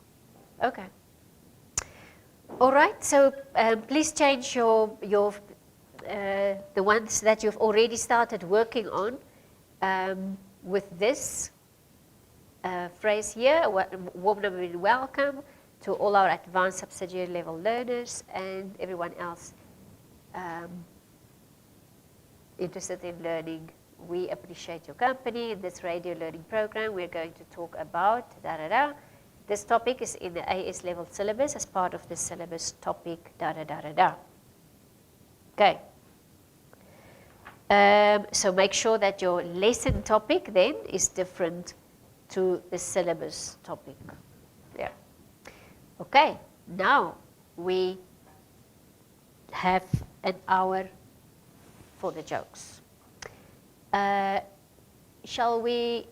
Okay. All right, so please change your the ones that you've already started working on with this phrase here, warm and welcome to all our advanced subsidiary level learners and everyone else interested in learning. We appreciate your company. In this radio learning program, we're going to talk about This topic is in the AS level syllabus as part of the syllabus topic Okay. So make sure that your lesson topic then is different to the syllabus topic. Yeah. Okay, now we have an hour for the jokes. Shall we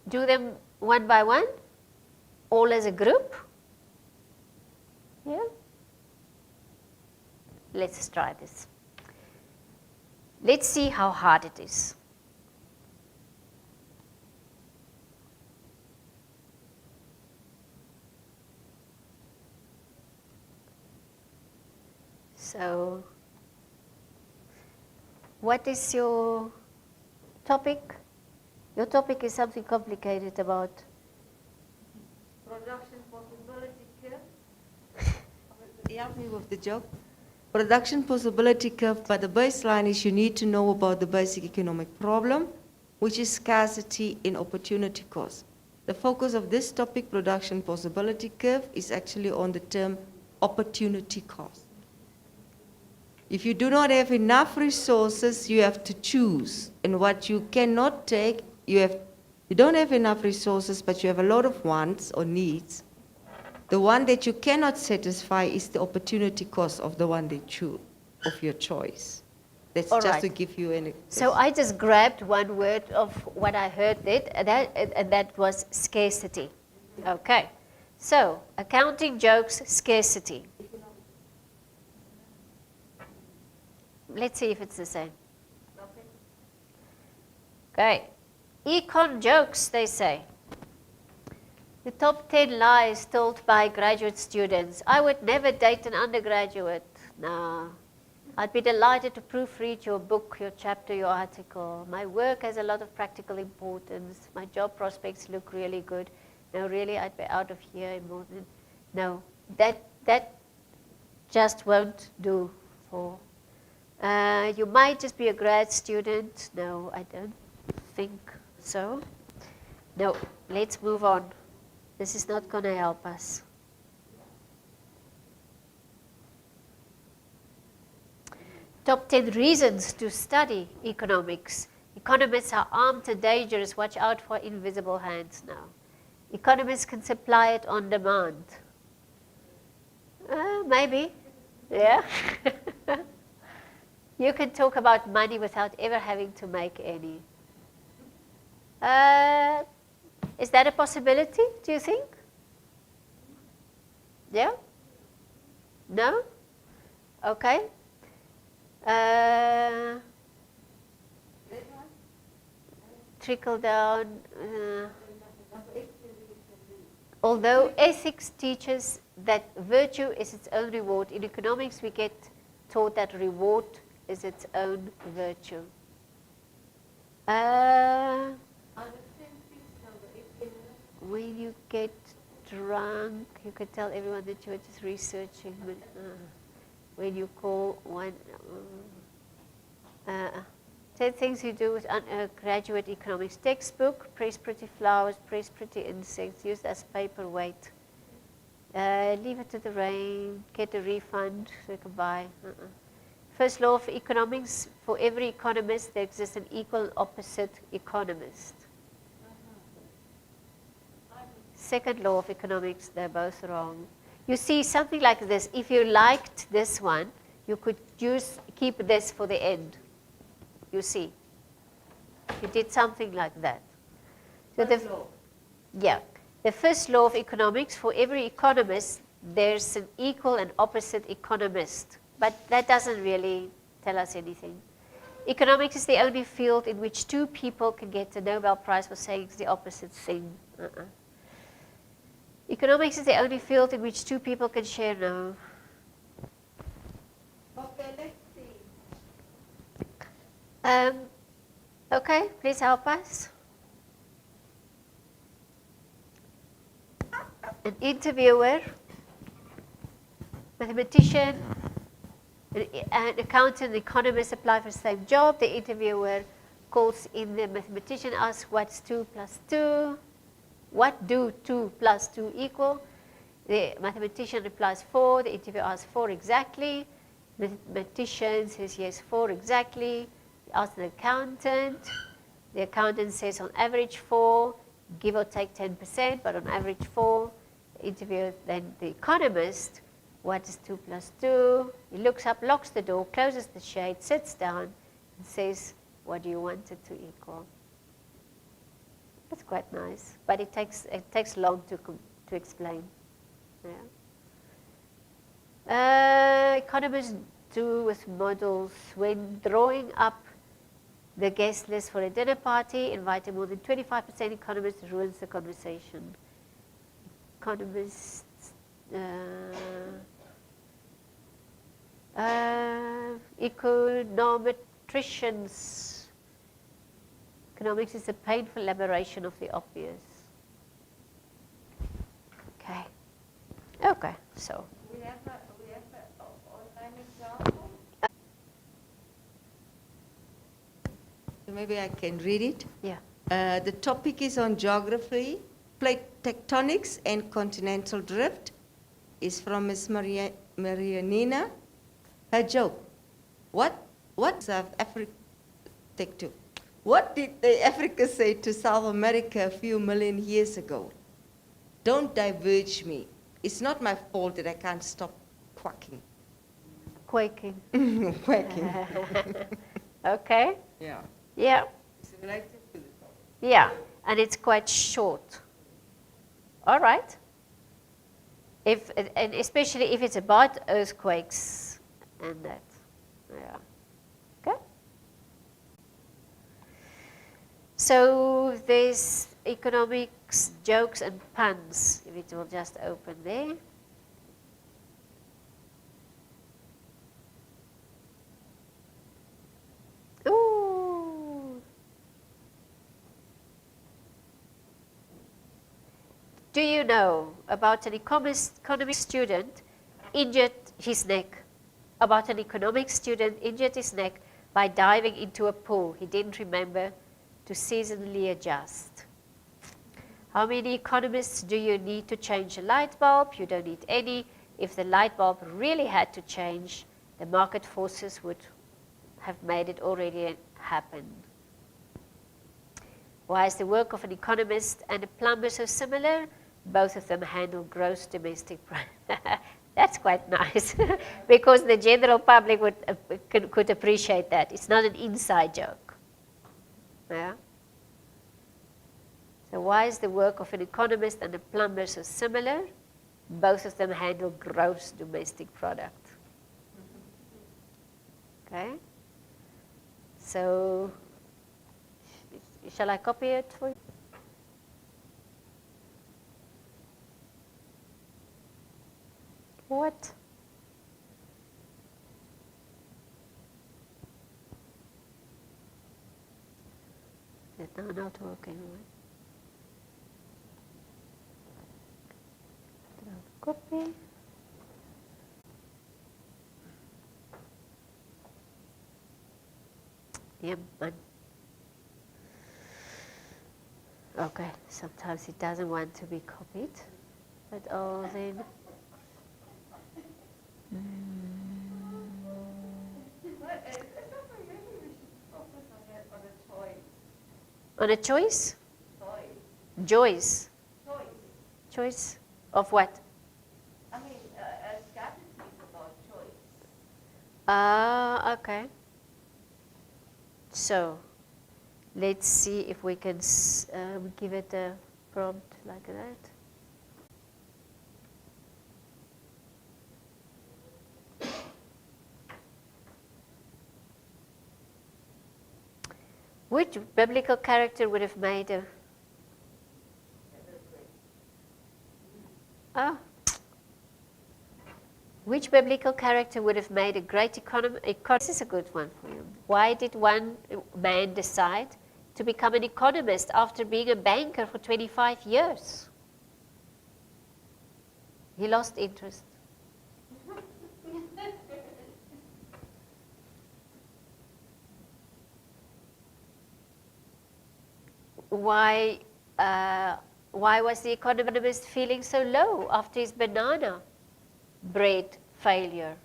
do them one by one? All as a group? Yeah? Let's try this. Let's see how hard it is. So, what is your topic? Your topic is something complicated about Production possibility curve. Help me with the joke. Production possibility curve, but the baseline is you need to know about the basic economic problem, which is scarcity in opportunity cost. The focus of this topic, production possibility curve, is actually on the term opportunity cost. If you do not have enough resources, you have to choose. And what you cannot take, you don't have enough resources, but you have a lot of wants or needs. The one that you cannot satisfy is the opportunity cost of the one that of your choice. That's All just to right. give you an. So I just grabbed one word of what I heard that, and that was scarcity. Okay. So, accounting jokes, scarcity. Let's see if it's the same. Okay. Econ jokes, they say. The top 10 lies told by graduate students. I would never date an undergraduate. No. I'd be delighted to proofread your book, your chapter, your article. My work has a lot of practical importance. My job prospects look really good. No, really, I'd be out of here in more than... No, that just won't do for... you might just be a grad student. No, I don't think so. No, let's move on. This is not going to help us. Top 10 reasons to study economics. Economists are armed and dangerous. Watch out for invisible hands now. Economists can supply it on demand. Maybe. Yeah. You can talk about money without ever having to make any. Is that a possibility, do you think? Yeah? No? Okay. Trickle down. Although ethics teaches that virtue is its own reward, in economics we get taught that reward is its own virtue. When you get drunk, you can tell everyone that you are just researching. When you call one, 10 things you do with undergraduate economics textbook. Press pretty flowers, press pretty insects, use as paperweight. Leave it to the rain, get a refund so you can buy. First law of economics, for every economist there exists an equal and opposite economist. Second law of economics, they're both wrong. You see something like this, if you liked this one, you could keep this for the end. You see, you did something like that. So the first law of economics, for every economist, there's an equal and opposite economist. But that doesn't really tell us anything. Economics is the only field in which two people can get the Nobel Prize for saying the opposite thing. Economics is the only field in which two people can share no. Okay, let's see. Okay, please help us. An interviewer, mathematician, an accountant, an economist apply for the same job. The interviewer calls in the mathematician, asks what's 2 plus 2? What do 2 plus 2 equal? The mathematician replies 4. The interviewer asks 4 exactly. The mathematician says yes, 4 exactly. He asks the accountant. The accountant says on average 4, give or take 10%, but on average 4. The interviewer, then the economist, what is 2 plus 2? He looks up, locks the door, closes the shade, sits down, and says, what do you want it to equal? That's quite nice, but it takes long to explain. Yeah. Economists do with models when drawing up the guest list for a dinner party, inviting more than 25% economists ruins the conversation. Economists, econometricians. Economics is a painful elaboration of the obvious. Okay. Okay, so. We have an online example. So maybe I can read it. Yeah. The topic is on geography, plate tectonics and continental drift. Is from Ms. Marianina. Her joke. What South Africa take two? What did the Africa say to South America a few million years ago? Don't diverge me. It's not my fault that I can't stop quacking. Quaking. Quacking. Okay. Yeah. Yeah. It's related to the topic. Yeah, and it's quite short. All right. And especially if it's about earthquakes and that. Yeah. Okay. So there's economics, jokes and puns, if it will just open there. Ooh. Do you know about an economics student injured his neck? About an economics student injured his neck by diving into a pool. He didn't remember to seasonally adjust. How many economists do you need to change a light bulb? You don't need any. If the light bulb really had to change, the market forces would have made it already happen. Why is the work of an economist and a plumber so similar? Both of them handle gross domestic product. That's quite nice, because the general public could appreciate that. It's not an inside joke. Yeah? So why is the work of an economist and a plumber so similar? Both of them handle gross domestic product. Okay? So, shall I copy it for you? What? Is it now not working? Copy. Yeah, man. Okay, sometimes it doesn't want to be copied, but all then. On a choice? Joyce. Choice of what? I mean, strategy is about choice. Ah, okay. So, let's see if we can give it a prompt like that. Which biblical character would have made a... Oh. Which biblical character would have made a great economist? This is a good one for you. Why did one man decide to become an economist after being a banker for 25 years? He lost interest. Why was the economist feeling so low after his banana bread failure?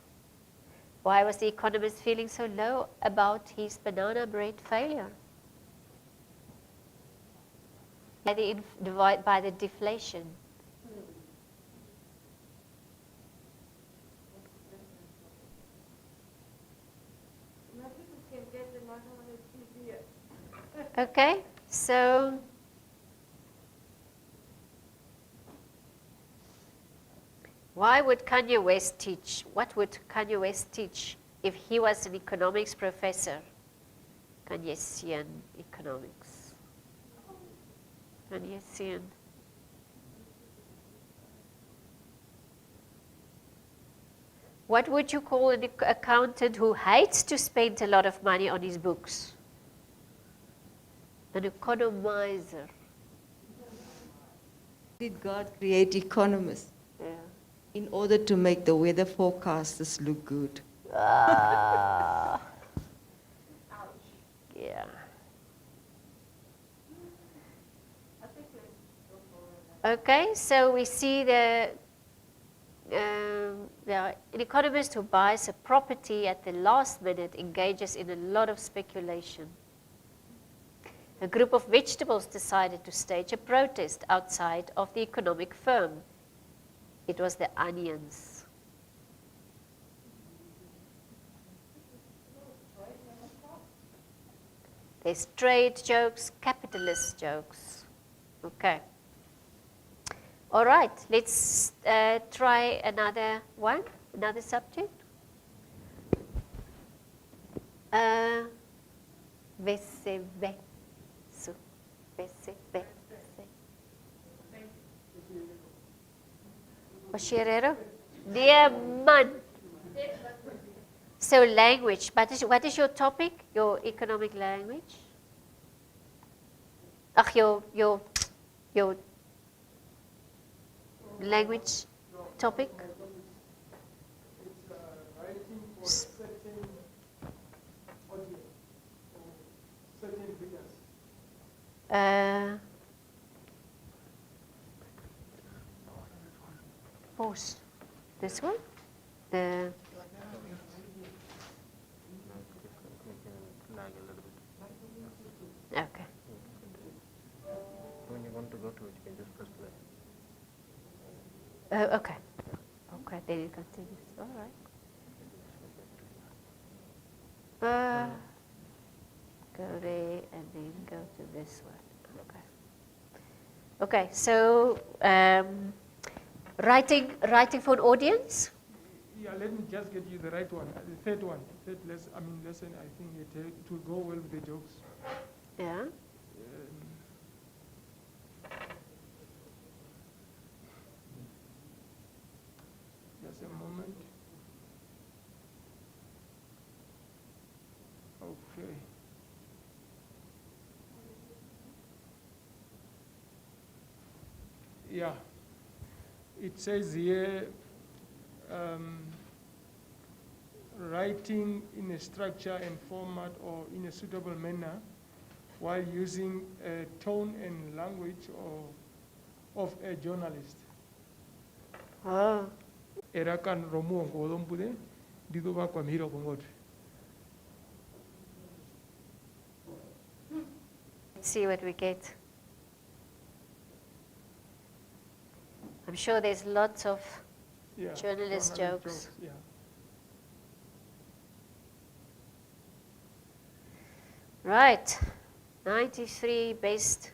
Why was the economist feeling so low about his banana bread failure? By the deflation. Okay, so why would Kanye West teach? What would Kanye West teach if he was an economics professor? Keynesian economics. Keynesian. What would you call an accountant who hates to spend a lot of money on his books? An economizer. Did God create economists Yeah. in order to make the weather forecasters look good? Yeah. Okay, so we see an economist who buys a property at the last minute engages in a lot of speculation. A group of vegetables decided to stage a protest outside of the economic firm. It was the onions. There's trade jokes, capitalist jokes. Okay. All right, let's try another one, another subject. VCB. So, VCB. Oshirero? Dear man. So language, what is your topic? Your economic language? Ach, your language topic? It's writing for certain audience or certain readers. Pause. This one? The okay. When you want to go to it, you can just press play. Okay. Okay, then it continues. All right. Go there and then go to this one. Okay. Okay, so writing for an audience. Yeah, let me just get you the right one. The third one, lesson. I think it will go well with the jokes. Yeah. Just a moment. Okay. Yeah. It says here, writing in a structure and format or in a suitable manner while using a tone and language of a journalist. Oh, Era kan romu ngolom pude dido ba kwa miro kongot. let's see what we get. I'm sure there's lots of Yeah. Journalist jokes. Yeah. Right, 93 based.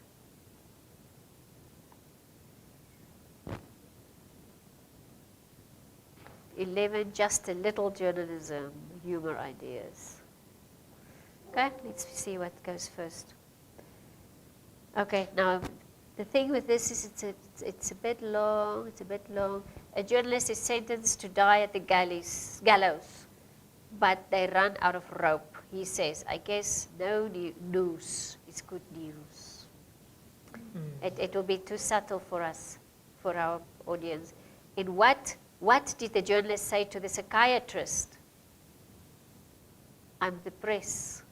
$11 just a little journalism, humor ideas. Okay, let's see what goes first. Okay, now the thing with this is it's a bit long. It's a bit long. A journalist is sentenced to die at the gallows, but they run out of rope. He says, "I guess no news is good news." It will be too subtle for us, for our audience. In what did the journalist say to the psychiatrist? "I'm the press."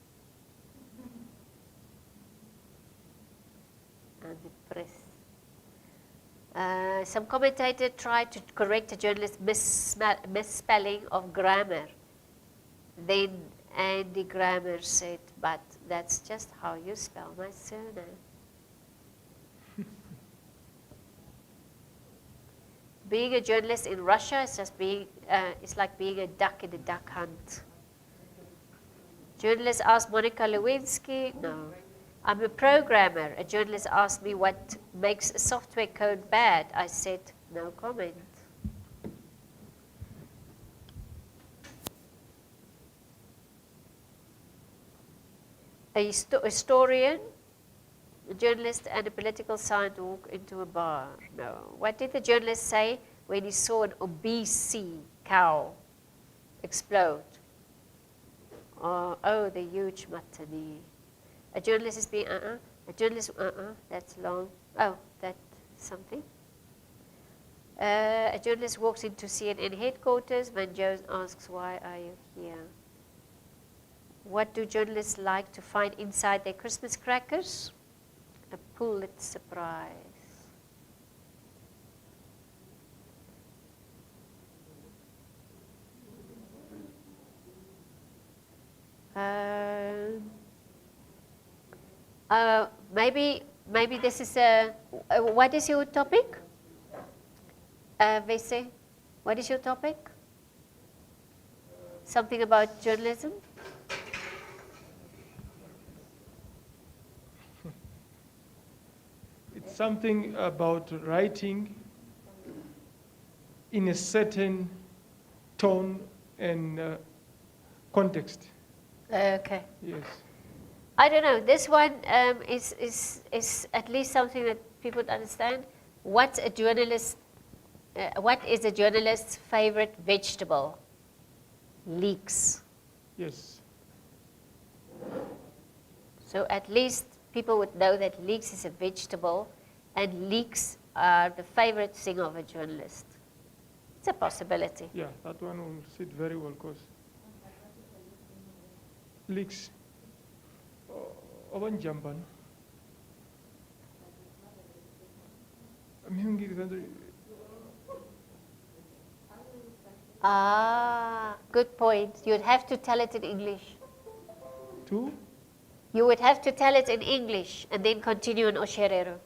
I'm the press. Some commentator tried to correct a journalist's misspelling of grammar. Then Andy Grammer said, "But that's just how you spell my surname." Being a journalist in Russia is just it's like being a duck in a duck hunt. Journalist asked Monica Lewinsky, no. I'm a programmer. A journalist asked me what makes a software code bad. I said, no comment. A historian, a journalist, and a political scientist walk into a bar. No. What did the journalist say when he saw an obese cow explode? Oh, the huge matani. A journalist is being, A journalist, that's long. Oh, that's something. A journalist walks into CNN headquarters. Van Jones asks, "Why are you here?" What do journalists like to find inside their Christmas crackers? A Pulitzer surprise. Maybe this is what is your topic? Vese, what is your topic? Something about journalism? It's something about writing in a certain tone and context. Okay. Yes. I don't know. This one is at least something that people understand. What's a journalist? What is a journalist's favorite vegetable? Leeks. Yes. So at least people would know that leeks is a vegetable, and leeks are the favorite thing of a journalist. It's a possibility. Yeah, that one will sit very well, cause leaks. Oban jamban. Good point. You'd have to tell it in English. Two? You would have to tell it in English and then continue in Osherero.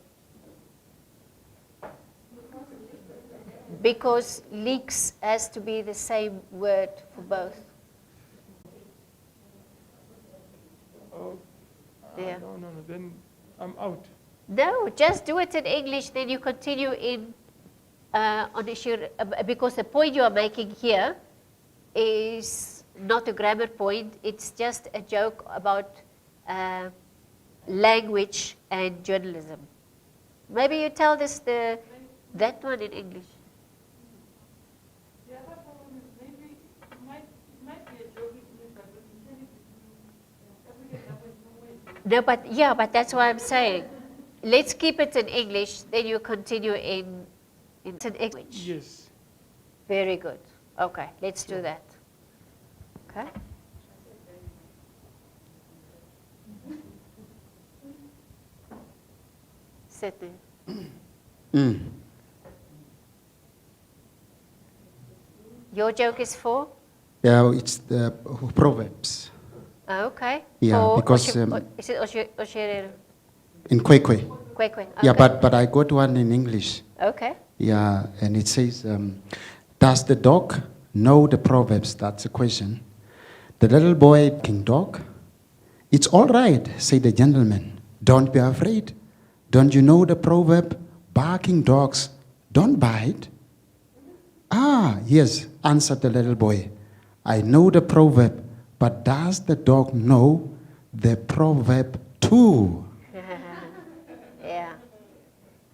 Because leaks has to be the same word for both. Oh, Yeah. no, then I'm out. No, just do it in English, then you continue in on Osherero, because the point you are making here is not a grammar point, it's just a joke about language and journalism. Maybe you tell this that one in English. The other problem is maybe it might be a joke in English, but when you tell it in everyday language, no way. No, but that's what I'm saying. Let's keep it in English, then you continue in English. Yes. Very good. Okay, let's do that. Okay. Sydney. Mm. Your joke is for? Yeah, it's the Proverbs Oh, okay. Yeah, For because, is it Osherero? in Kwekwe. Kwekwe. Yeah, Okay. but I got one in English. Okay. Yeah, and it says, does the dog know the Proverbs? That's a question. The little boy, King Dog, it's all right, said the gentleman. Don't be afraid. Don't you know the proverb, barking dogs don't bite? Ah, yes, answered the little boy. I know the proverb, but does the dog know the proverb too? Yeah.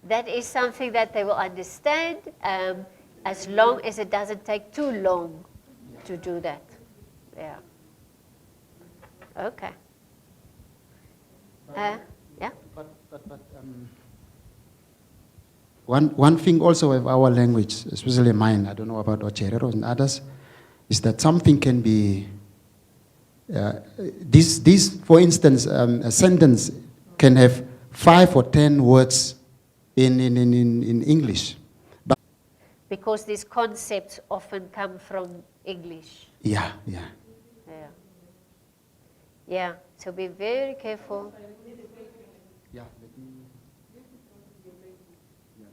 That is something that they will understand as long as it doesn't take too long to do that. Yeah. Okay. Yeah. One thing also with our language, especially mine, I don't know about Ocherero and others, is that something can be, this, for instance, a sentence can have 5 or 10 words in English. But Because these concepts often come from English. yeah. Yeah. Yeah. So be very careful. Yeah,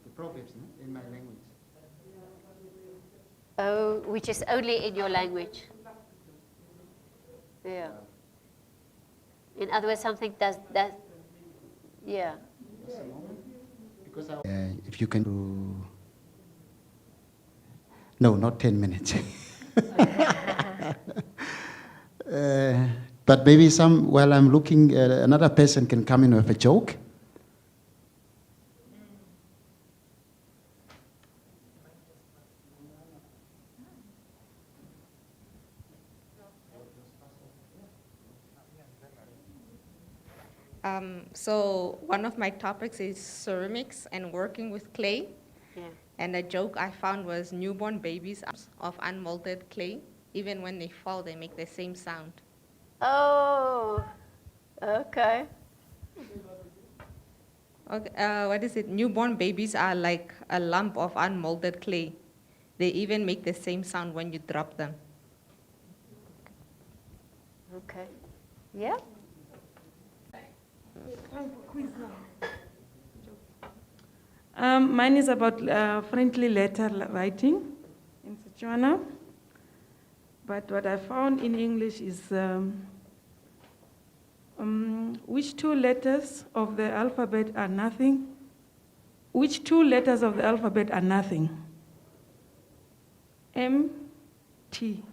the proverbs in my language. Oh, which is only in your language. Yeah. In other words, something does that. Yeah. If you can do, no, not 10 minutes. But maybe while I'm looking, another person can come in with a joke. So one of my topics is ceramics and working with clay. Yeah. And a joke I found was newborn babies of unmolded clay. Even when they fall, they make the same sound. Oh. Okay. Okay, what is it? Newborn babies are like a lump of unmolded clay. They even make the same sound when you drop them. Okay. Yeah. Mine is about friendly letter writing in Setswana. But what I found in English is which two letters of the alphabet are nothing? Which two letters of the alphabet are nothing? M-T,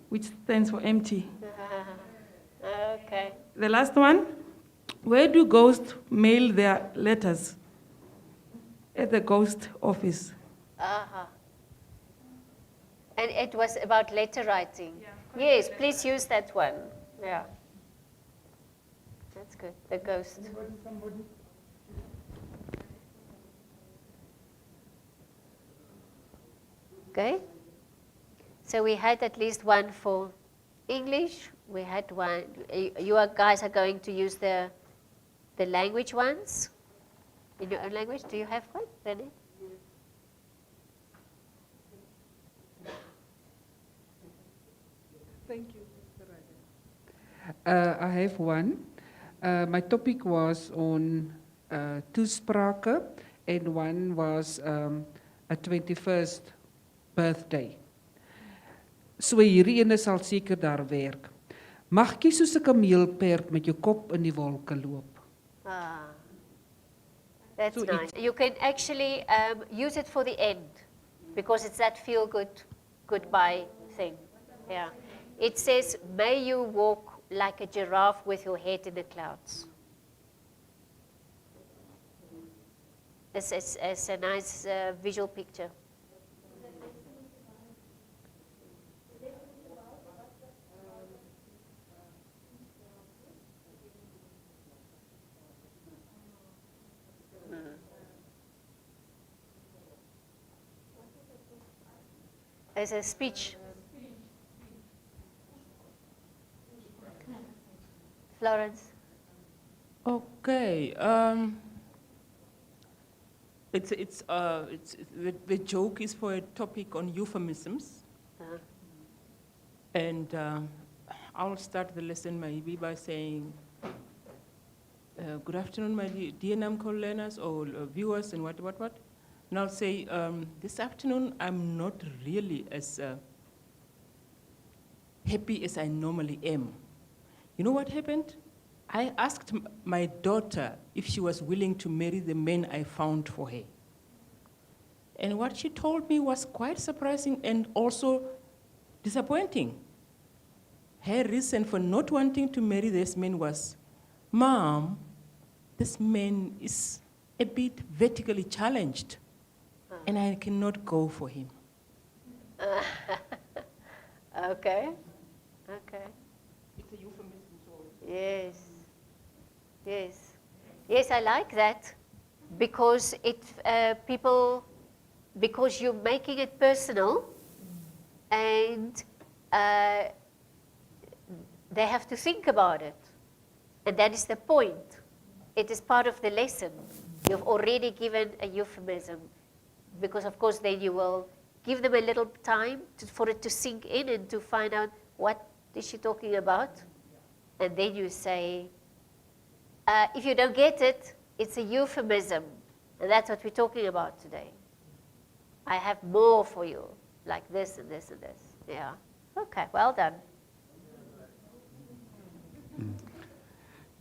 which stands for empty. Okay. The last one, where do ghosts mail their letters? At the ghost office. Uh-huh. And it was about letter writing. Yeah. Yes, please use that one. Yeah. That's good. The ghost. Okay. So we had at least one for English. We had one. You guys are going to use the language ones in your own language. Do you have one, René? Thank you, Mr. Raja. I have one. My topic was on toesprake, and one was a 21st birthday. So hierdie ene sal seker daar werk. Mag jy soos 'n kameelperd met jou kop in die wolke loop? Ah, that's So nice. You can actually use it for the end because it's that feel good goodbye thing. Yeah. It says, may you walk like a giraffe with your head in the clouds. It's a nice visual picture. As a speech. Florence? Okay. The joke is for a topic on euphemisms. Uh, And I'll start the lesson maybe by saying, good afternoon, my dear Namcol learners or viewers and what. And I'll say, this afternoon, I'm not really as happy as I normally am. You know what happened? I asked my daughter if she was willing to marry the man I found for her. And what she told me was quite surprising and also disappointing. Her reason for not wanting to marry this man was, Mom, this man is a bit vertically challenged, and I cannot go for him. Okay. Okay. It's a euphemism, so. Yes. Yes. Yes, I like that because because you're making it personal, and they have to think about it, and that is the point. It is part of the lesson. You've already given a euphemism, because of course then you will give them a little time for it to sink in and to find out what is she talking about, and then you say, if you don't get it, it's a euphemism, and that's what we're talking about today. I have more for you, like this and this and this. Yeah. Okay, well done.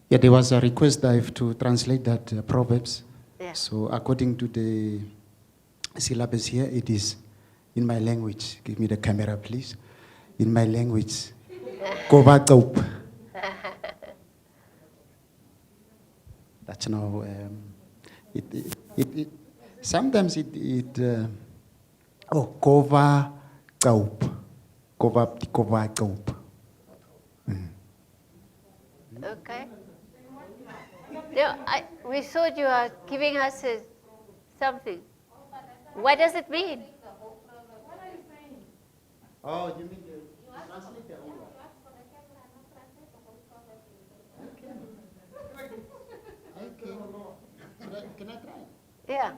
Yeah, there was a request I have to translate that Proverbs. Yeah. So according to the syllabus here, it is in my language. Give me the camera, please. In my language. Kova kaup. That's now. Sometimes kova kaup. Kova kaup. Okay. No, we thought you are giving us something. What does it mean? Oh, you mean translate the whole one? Okay. Can I try? Yeah.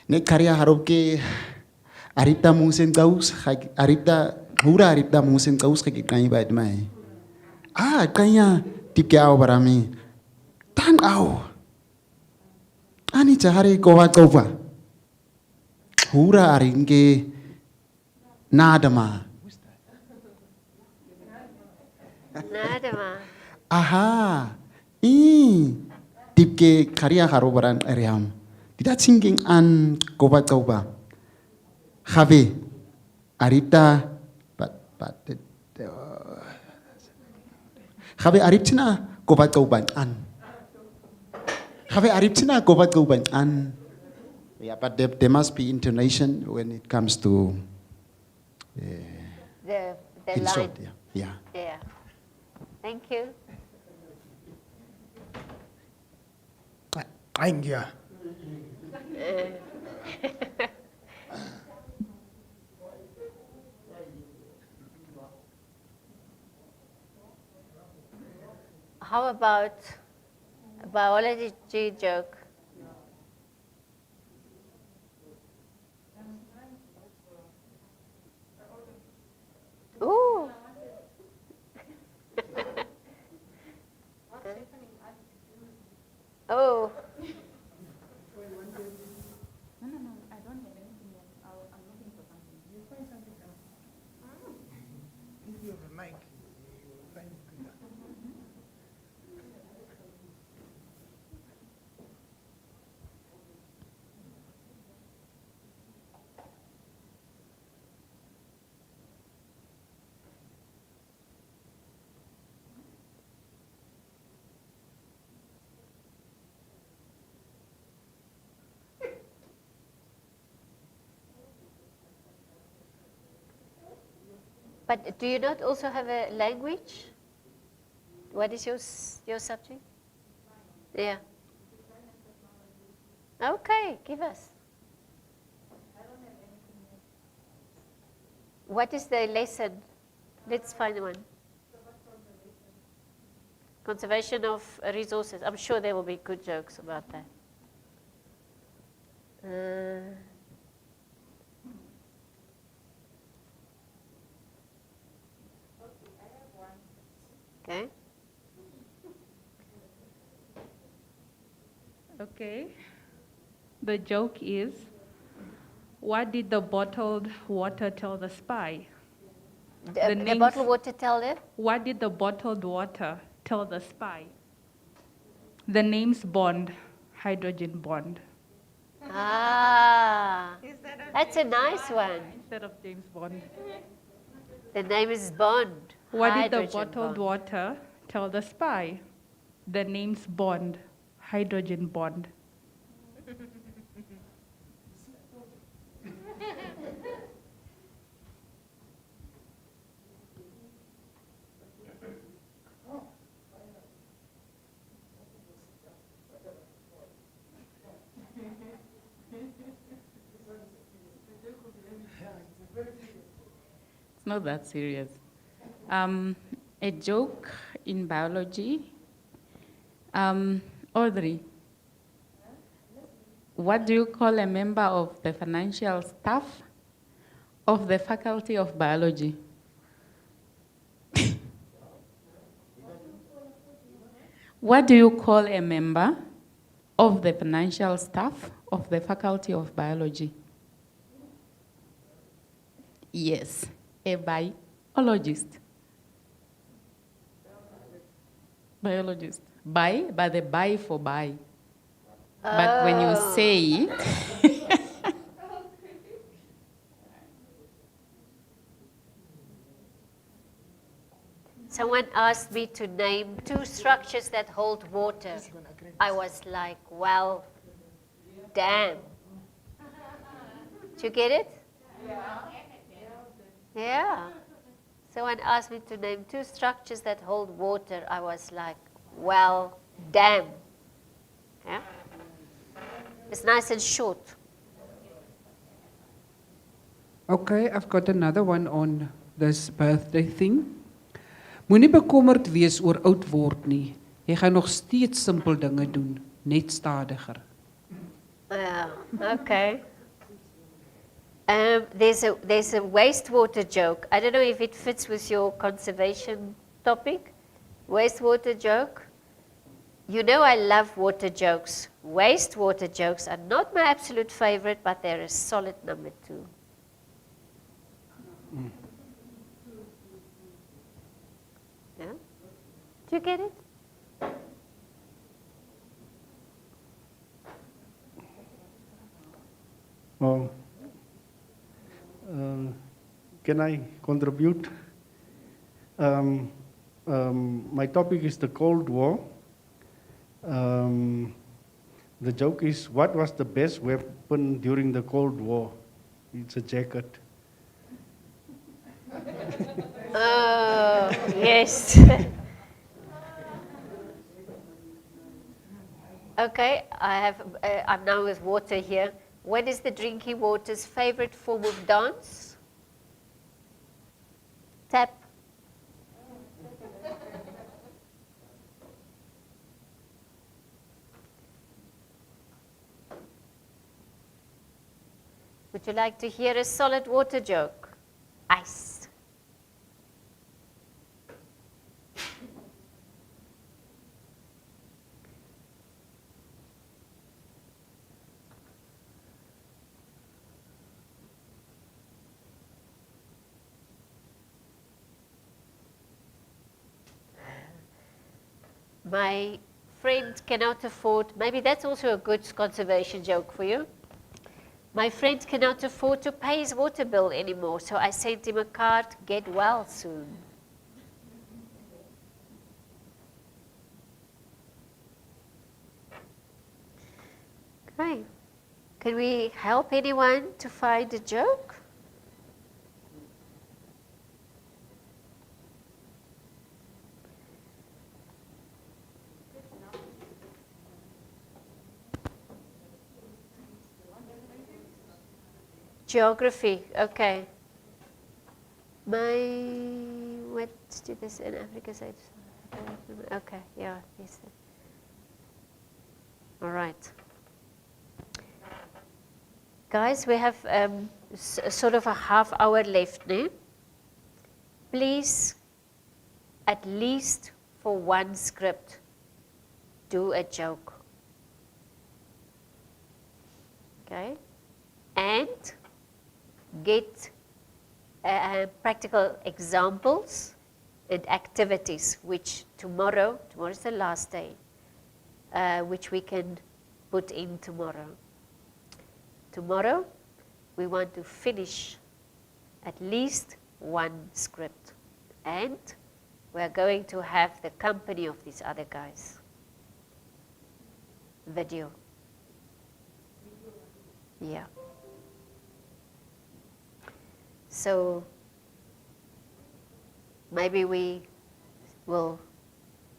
Nek karya harap ke arita musim kaus, arita musim kaus ke kaya baik mai. Kaya tip ke au barami. Tang au. Ani cahari kova kova. Hura arin ke nadama. Nada ma. Aha. Tip ke karya harap baran ariam. Tidak singking an kova kova. Have arita have ariptina kova kova an. Have ariptina kova kova an. Yeah, but there must be intonation when it comes to The in line. short, yeah. Yeah. Thank you. Aingia. How about a biology joke? Ooh. Oh. If you have a mic, you will find it quicker. But do you not also have a language? What is your subject? Yeah. Okay, give us. What is the lesson? Let's find one. Conservation of resources. I'm sure there will be good jokes about that. Okay. Okay. The joke is, what did the bottled water tell the spy? The names- bottled water tell them? What did the bottled water tell the spy? The name's Bond, hydrogen bond. Ah, that's a nice one. Instead of James Bond. The name is Bond. What did the Hydrogen bottled bond. water tell the spy? The name's Bond, hydrogen bond. It's not that serious. A joke in biology. Audrey, what do you call a member of the financial staff of the Faculty of Biology? What do you call a member of the financial staff of the Faculty of Biology? Yes, a biologist. Biologist. By the by for by. But when you Oh. say it, Someone asked me to name 2 structures that hold water. I was like, well, damn. Did you get it? Yeah. Someone asked me to name 2 structures that hold water. I was like, well, damn. Yeah. It's nice and short. Okay, I've got another one on this birthday thing. Moenie bekommerd wees oor oud word nie. Jy gaan nog steeds simpel dinge doen, net stadiger. Okay. There's a wastewater joke. I don't know if it fits with your conservation topic. Wastewater joke. You know I love water jokes. Wastewater jokes are not my absolute favorite, but they're a solid number 2. Yeah? Do you get it? Well, can I contribute? My topic is the Cold War. The joke is, what was the best weapon during the Cold War? It's a jacket. Oh, yes. Okay, I'm now with water here. What is the drinking water's favorite form of dance? Tap. Would you like to hear a solid water joke? Ice. My friend cannot afford, maybe that's also a good conservation joke for you. My friend cannot afford to pay his water bill anymore, so I sent him a card, get well soon. Okay. Can we help anyone to find a joke? Geography, okay. What did this in Africa say? Okay, yeah, yes. All right. Guys, we have sort of a half hour left now. Please, at least for one script, do a joke. Okay? And get practical examples and activities, which tomorrow's the last day, which we can put in tomorrow. Tomorrow, we want to finish at least one script. And we're going to have the company of these other guys. Video. Yeah. So maybe we will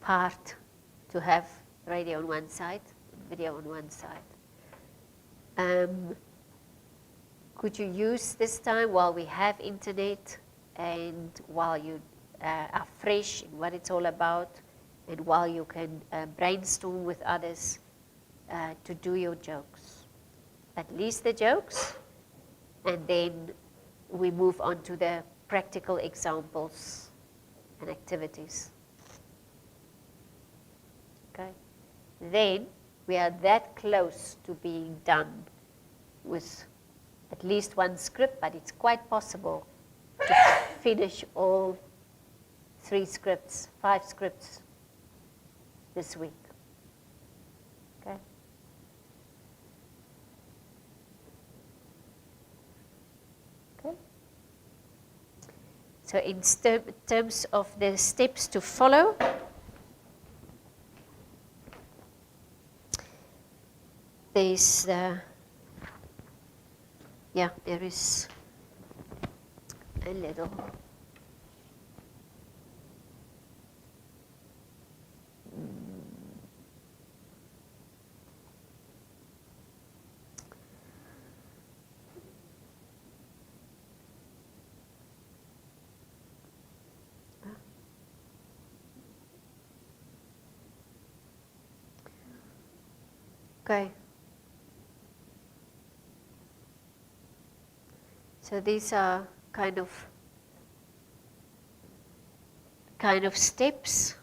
part to have radio on one side, video on one side. Could you use this time while we have internet and while you are fresh in what it's all about and while you can brainstorm with others to do your jokes? At least the jokes, and then we move on to the practical examples and activities. Okay? Then we are that close to being done with at least one script, but it's quite possible to finish all 3 scripts, 5 scripts this week. Okay? Okay. So in terms of the steps to follow, there's there is a little okay. So these are kind of steps,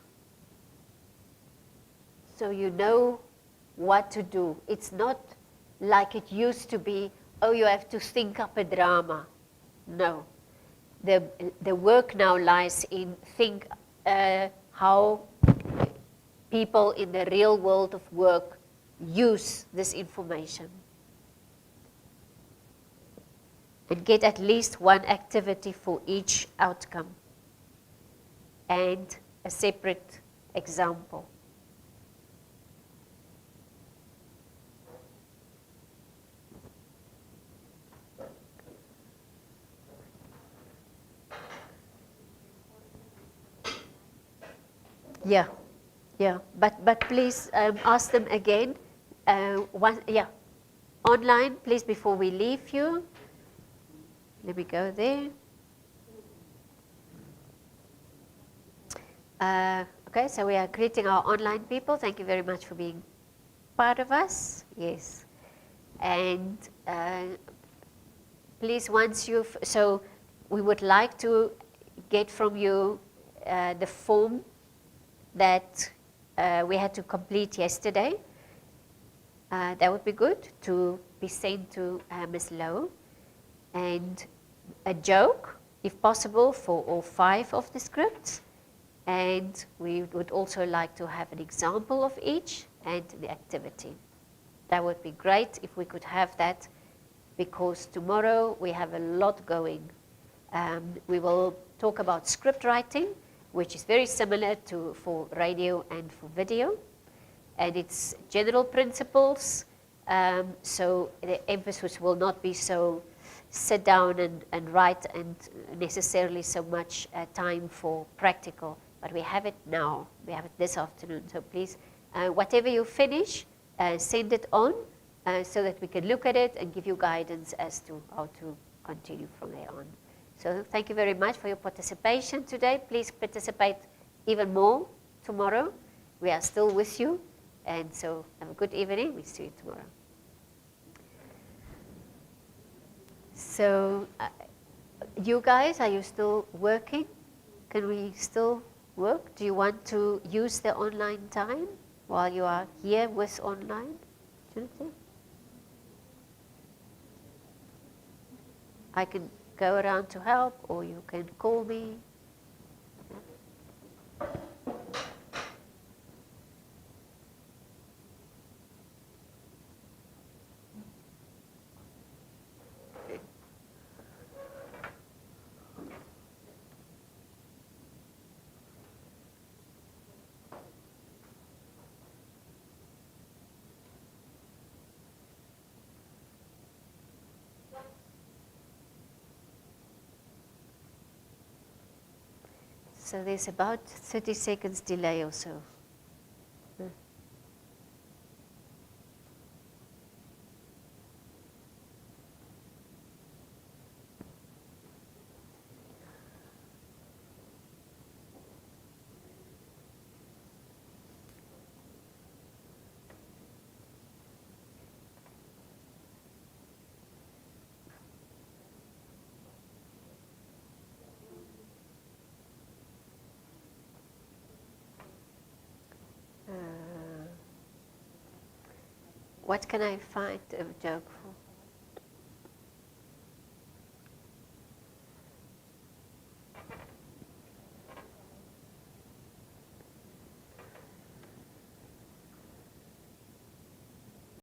so you know what to do. It's not like it used to be, oh, you have to think up a drama. No. The work now lies in think how people in the real world of work use this information. And get at least one activity for each outcome and a separate example. Yeah, but please ask them again. Online, please, before we leave you. Let me go there. Okay, so we are greeting our online people. Thank you very much for being part of us. Yes. And please, so we would like to get from you the form that we had to complete yesterday. That would be good to be sent to Ms. Lowe. And a joke, if possible, for all 5 of the scripts. And we would also like to have an example of each and the activity. That would be great if we could have that, because tomorrow we have a lot going. We will talk about script writing, which is very similar for radio and for video. And it's general principles, so the emphasis will not be so sit down and write and necessarily so much time for practical, but we have it now. We have it this afternoon. So please, whatever you finish, send it on so that we can look at it and give you guidance as to how to continue from there on. So thank you very much for your participation today. Please participate even more tomorrow. We are still with you. And so have a good evening. We'll see you tomorrow. So you guys, are you still working? Can we still work? Do you want to use the online time while you are here with online? Timothy? I can go around to help, or you can call me. So there's about 30 seconds delay or so. What can I find of joke